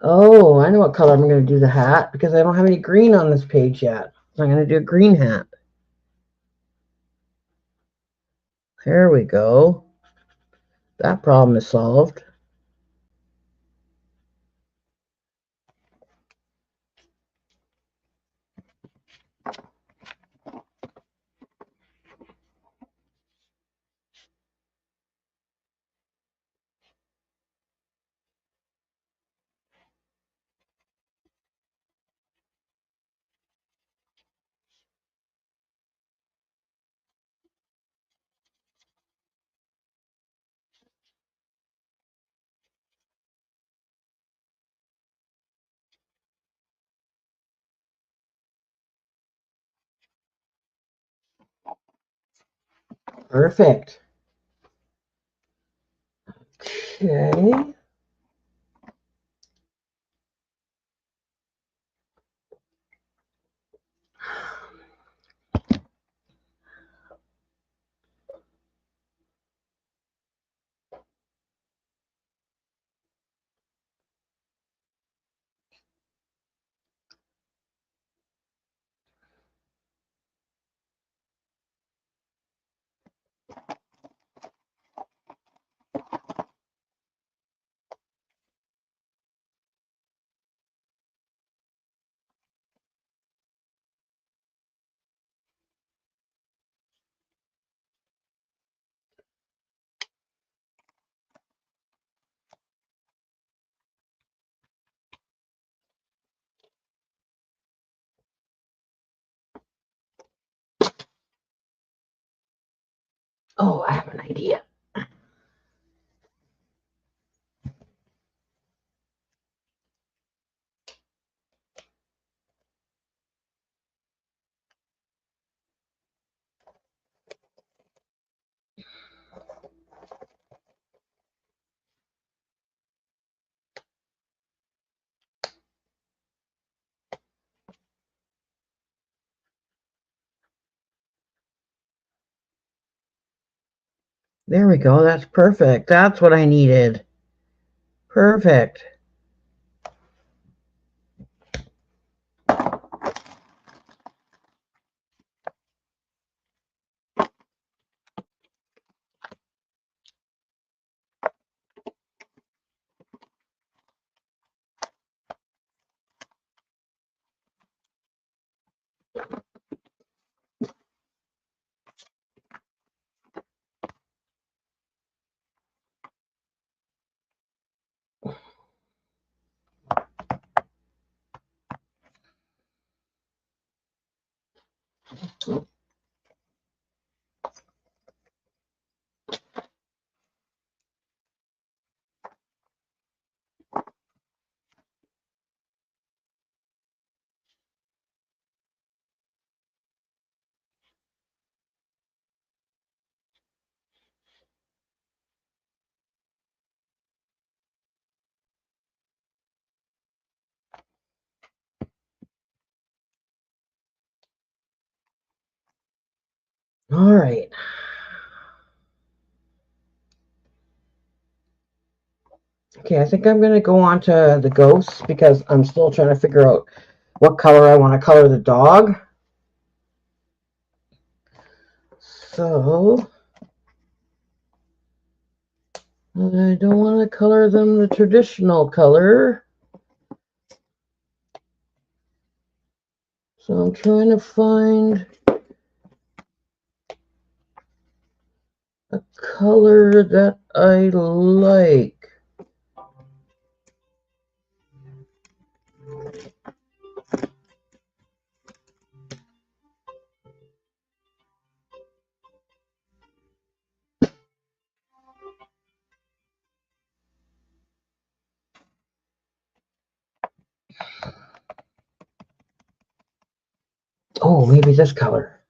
Oh, I know what color I'm going to do the hat because I don't have any green on this page yet. So I'm going to do a green hat. There we go. That problem is solved. Perfect. Okay. Oh, I have an idea. There we go. That's perfect. That's what I needed. Perfect. All right. Okay, I think I'm going to go on to the ghosts because I'm still trying to figure out what color I want to color the dog. So, I don't want to color them the traditional color. So I'm trying to find a color that I like. Oh, maybe this color.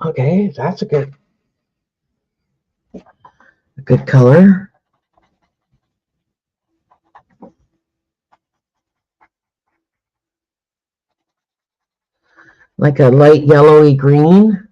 Okay, that's a good color. Like a light yellowy green.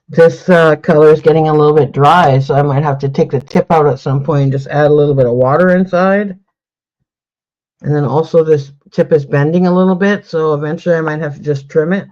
This color is getting a little bit dry, so I might have to take the tip out at some point and just add a little bit of water inside. And then also this tip is bending a little bit, so eventually I might have to just trim it.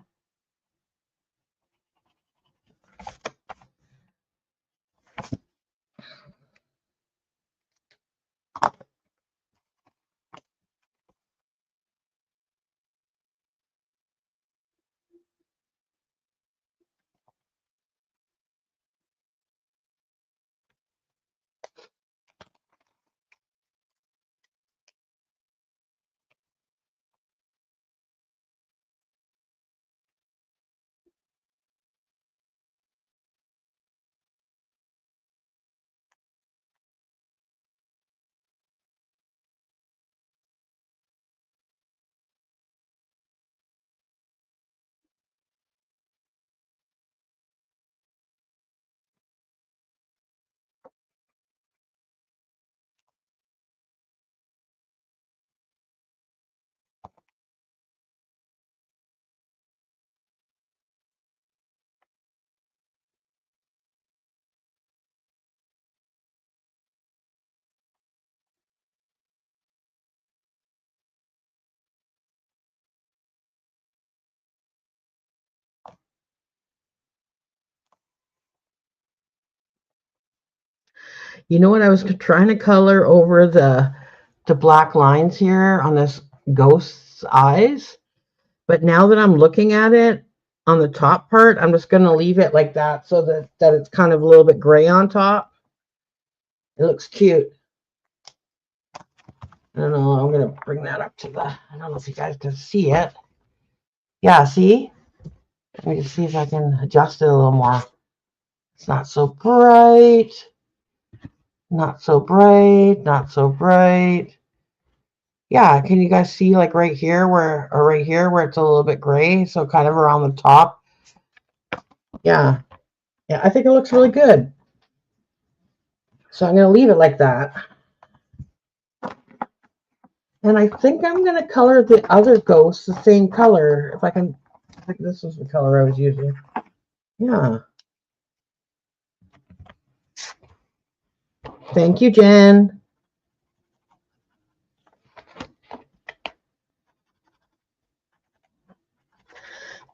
You know what? I was trying to color over the black lines here on this ghost's eyes, but now that I'm looking at it on the top part, I'm just going to leave it like that so that it's kind of a little bit gray on top. It looks cute. I don't know. I'm going to bring that up to I don't know if you guys can see it. Yeah, see? Let me just see if I can adjust it a little more. It's not so bright. Not so bright. Not so bright. Yeah, can you guys see like right here where it's a little bit gray, so kind of around the top. Yeah, I think it looks really good. So I'm going to leave it like that. And I think I'm going to color the other ghosts the same color. If I can, I think this is the color I was using. Yeah. Thank you, Jen.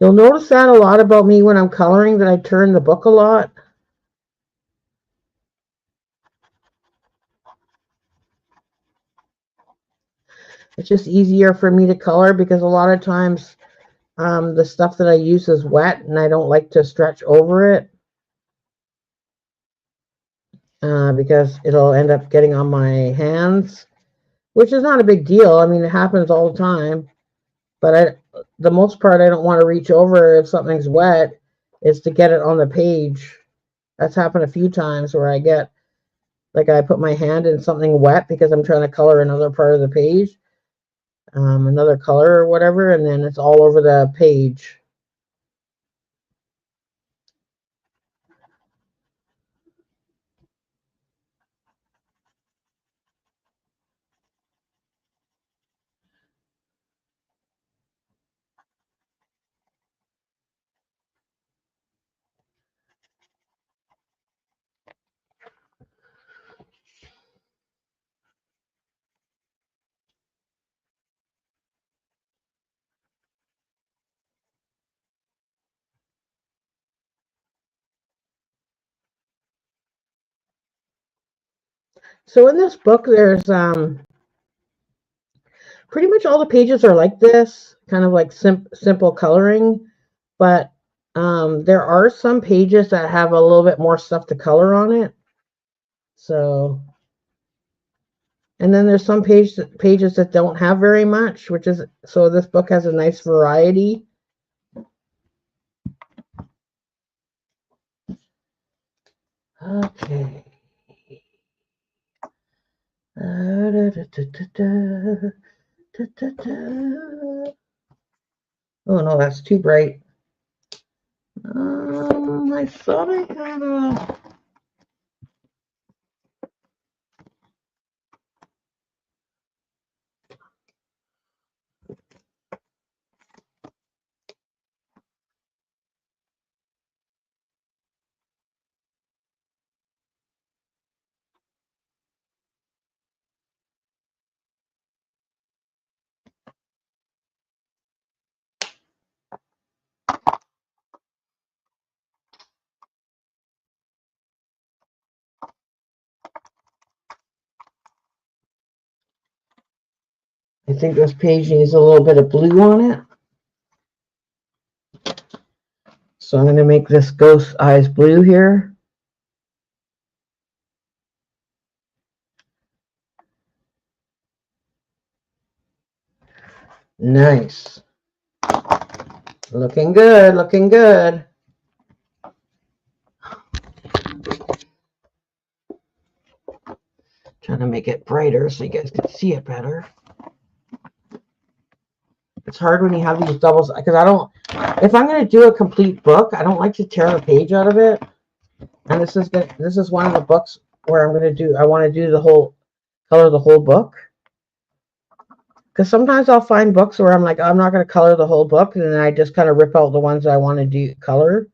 You'll notice that a lot about me when I'm coloring, that I turn the book a lot. It's just easier for me to color because a lot of times the stuff that I use is wet and I don't like to stretch over it because it'll end up getting on my hands, which is not a big deal. I mean, it happens all the time. But the most part, I don't want to reach over if something's wet, is to get it on the page. That's happened a few times where I get, like, I put my hand in something wet because I'm trying to color another part of the page, another color or whatever, and then it's all over the page. So in this book, there's pretty much all the pages are like this, kind of like simple coloring, but there are some pages that have a little bit more stuff to color on it. So, and then there's some pages that don't have very much, which is, so this book has a nice variety. Okay. Oh no, that's too bright. I thought I had a. I think this page needs a little bit of blue on it. So I'm going to make this ghost eyes blue here. Nice. Looking good, looking good. Trying to make it brighter so you guys can see it better. It's hard when you have these doubles, because I don't, if I'm going to do a complete book, I don't like to tear a page out of it. And this is one of the books where I want to do color the whole book. Because sometimes I'll find books where I'm like, I'm not going to color the whole book, and then I just kind of rip out the ones I want to do color.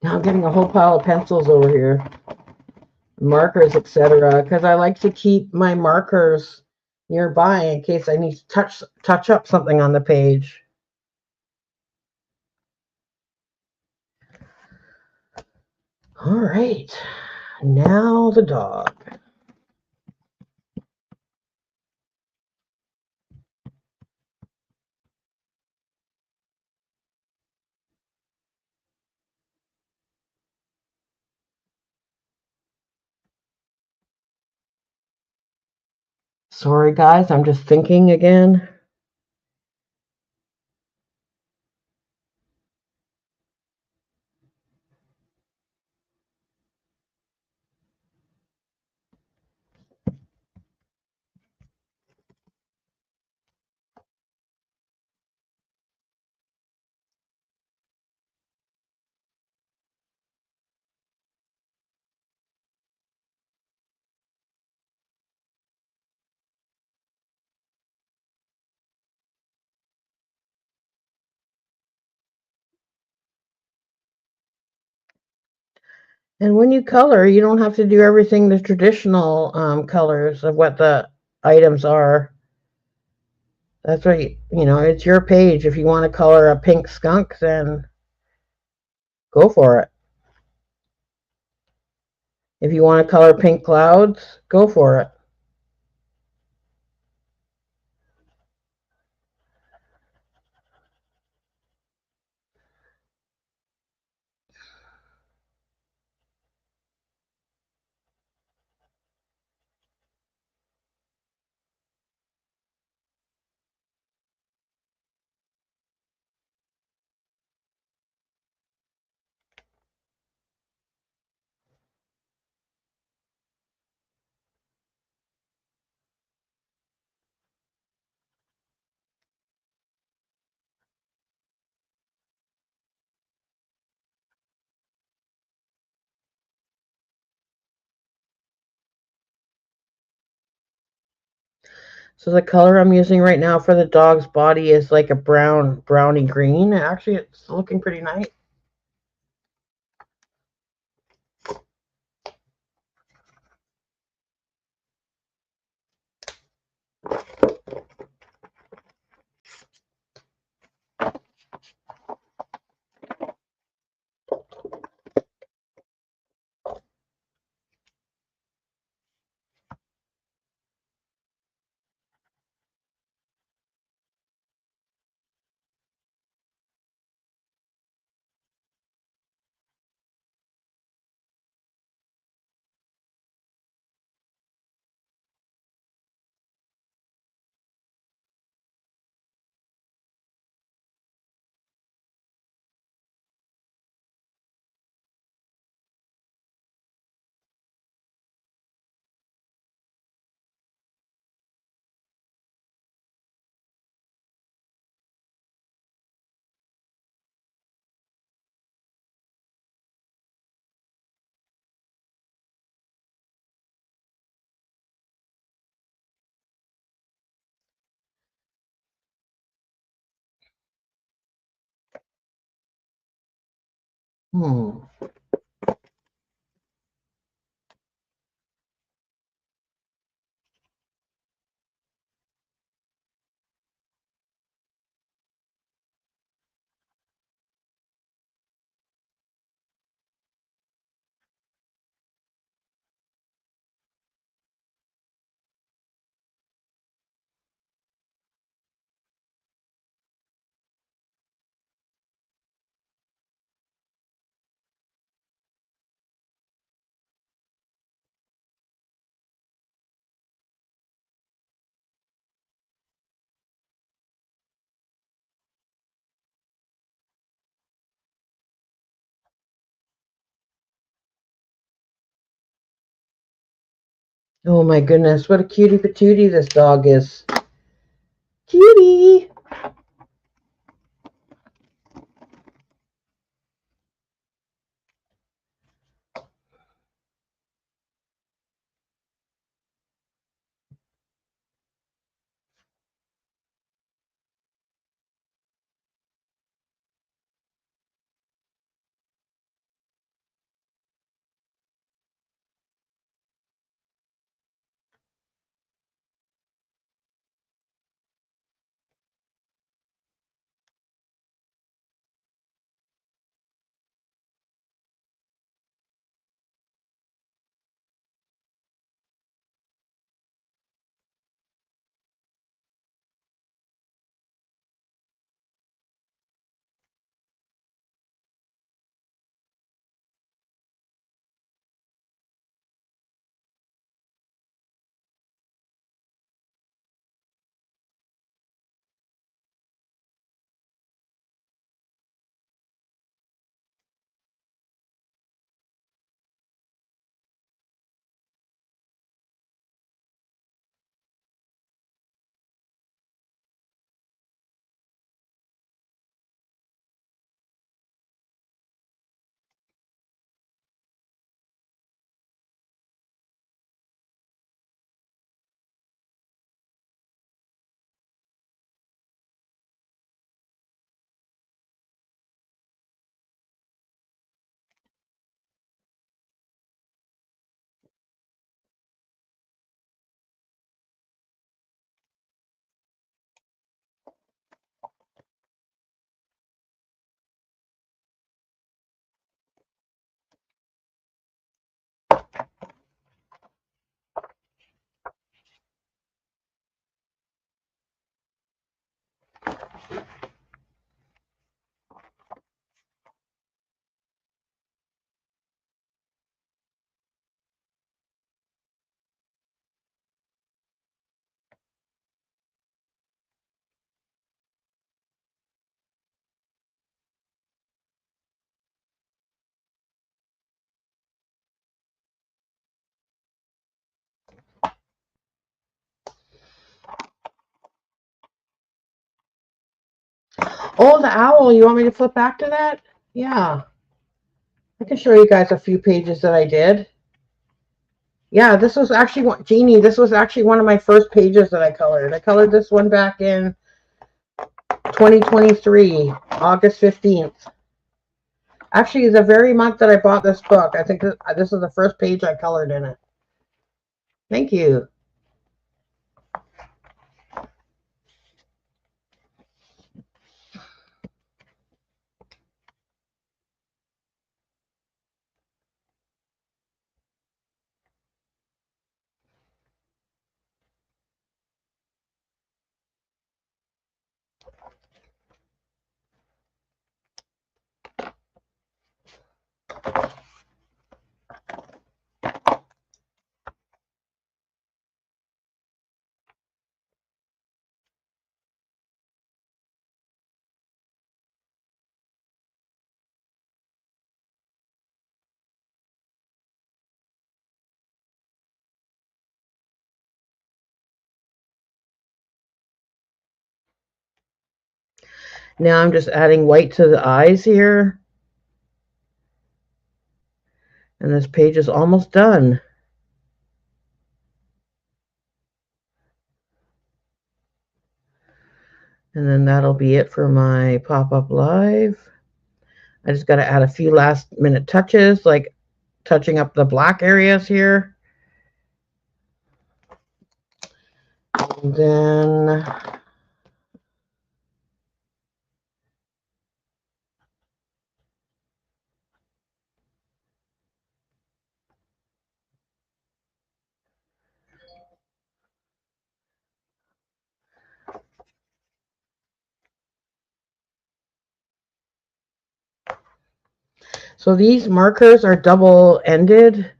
Now I'm getting a whole pile of pencils over here, markers, etc. Because I like to keep my markers nearby in case I need to touch up something on the page. All right, now the dog. Sorry, guys, I'm just thinking again. And when you color, you don't have to do everything the traditional colors of what the items are. That's what it's your page. If you want to color a pink skunk, then go for it. If you want to color pink clouds, go for it. So the color I'm using right now for the dog's body is like a browny green. Actually, it's looking pretty nice. Hmm. Oh my goodness, what a cutie patootie this dog is. Cutie! Oh, the owl. You want me to flip back to that? Yeah. I can show you guys a few pages that I did. Yeah, this was actually one, Jeannie, this was actually one of my first pages that I colored. I colored this one back in 2023, August 15th. Actually, the very month that I bought this book, I think this is the first page I colored in it. Thank you. Now I'm just adding white to the eyes here. And this page is almost done. And then that'll be it for my pop-up live. I just got to add a few last minute touches, like touching up the black areas here. And then so these markers are double-ended.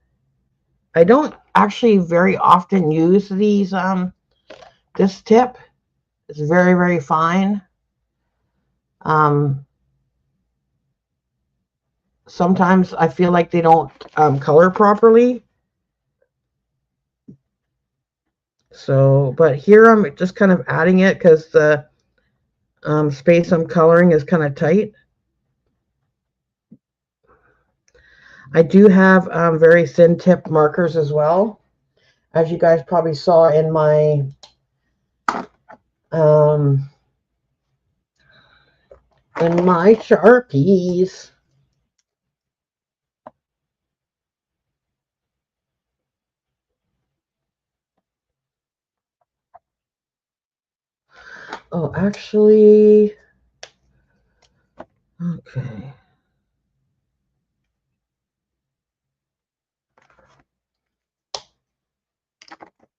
I don't actually very often use these this tip. It's very, very fine. Sometimes I feel like they don't color properly. So, but here I'm just kind of adding it because the space I'm coloring is kind of tight. I do have very thin tip markers as well, as you guys probably saw in my Sharpies. Oh, actually, okay.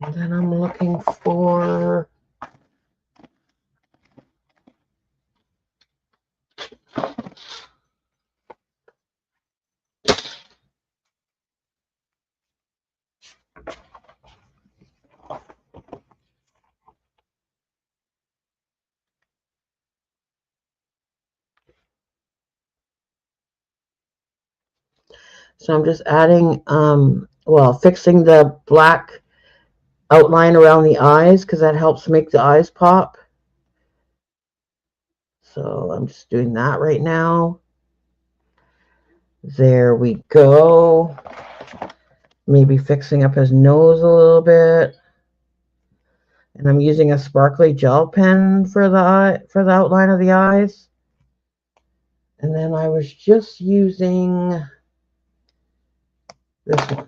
And then I'm looking for so I'm just adding well, fixing the black outline around the eyes because that helps make the eyes pop. So I'm just doing that right now. There we go. Maybe fixing up his nose a little bit. And I'm using a sparkly gel pen for the outline of the eyes. And then I was just using this one.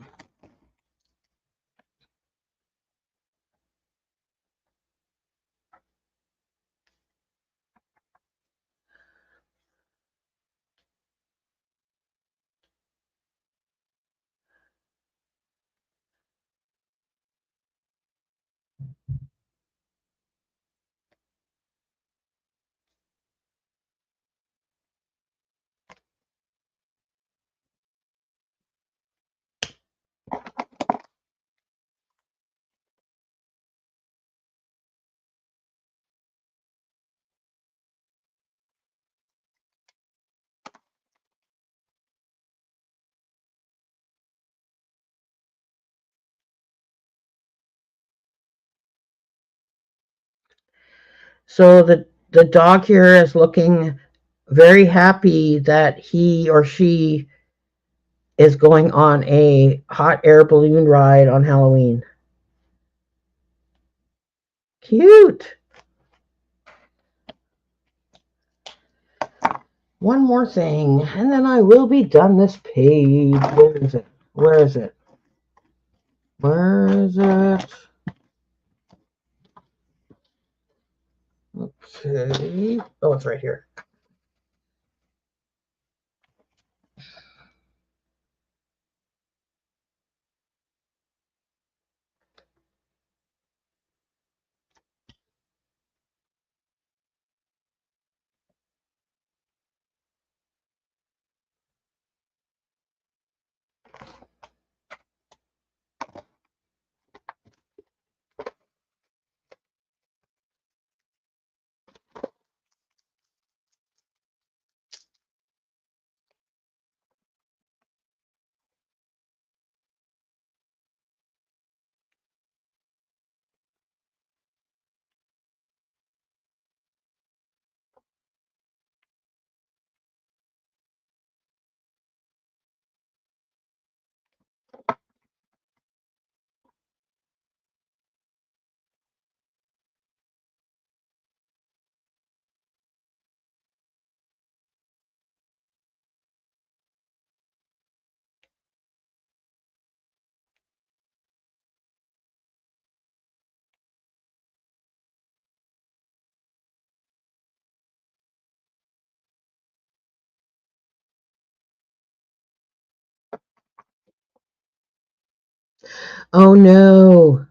So the dog here is looking very happy that he or she is going on a hot air balloon ride on Halloween. Cute. One more thing, and then I will be done this page. Where is it? Where is it? Where is it? Okay. Oh, it's right here. Oh no.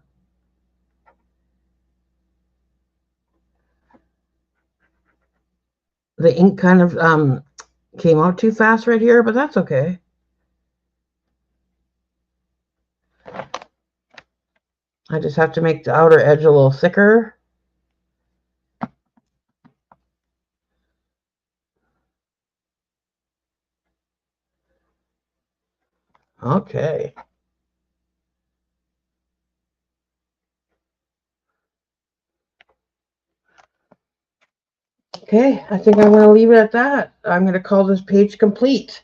The ink kind of came out too fast right here, but that's okay. I just have to make the outer edge a little thicker. Okay. Okay, I think I'm going to leave it at that. I'm going to call this page complete.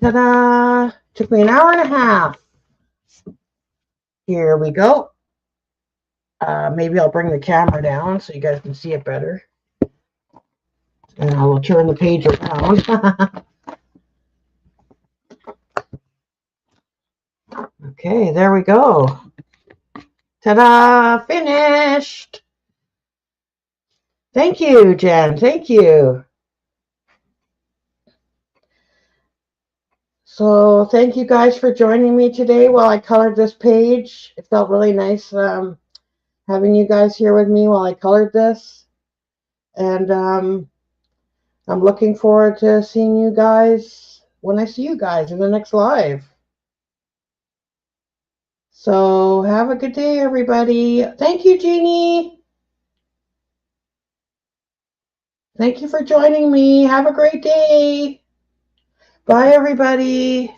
Ta-da! Took me an hour and a half. Here we go. Maybe I'll bring the camera down so you guys can see it better. And I will turn the page around. Okay, there we go. Ta-da! Finished! Thank you, Jen. Thank you. So thank you guys for joining me today while I colored this page. It felt really nice having you guys here with me while I colored this. And I'm looking forward to seeing you guys when I see you guys in the next live. So have a good day, everybody. Thank you, Jeannie. Thank you for joining me. Have a great day. Bye, everybody.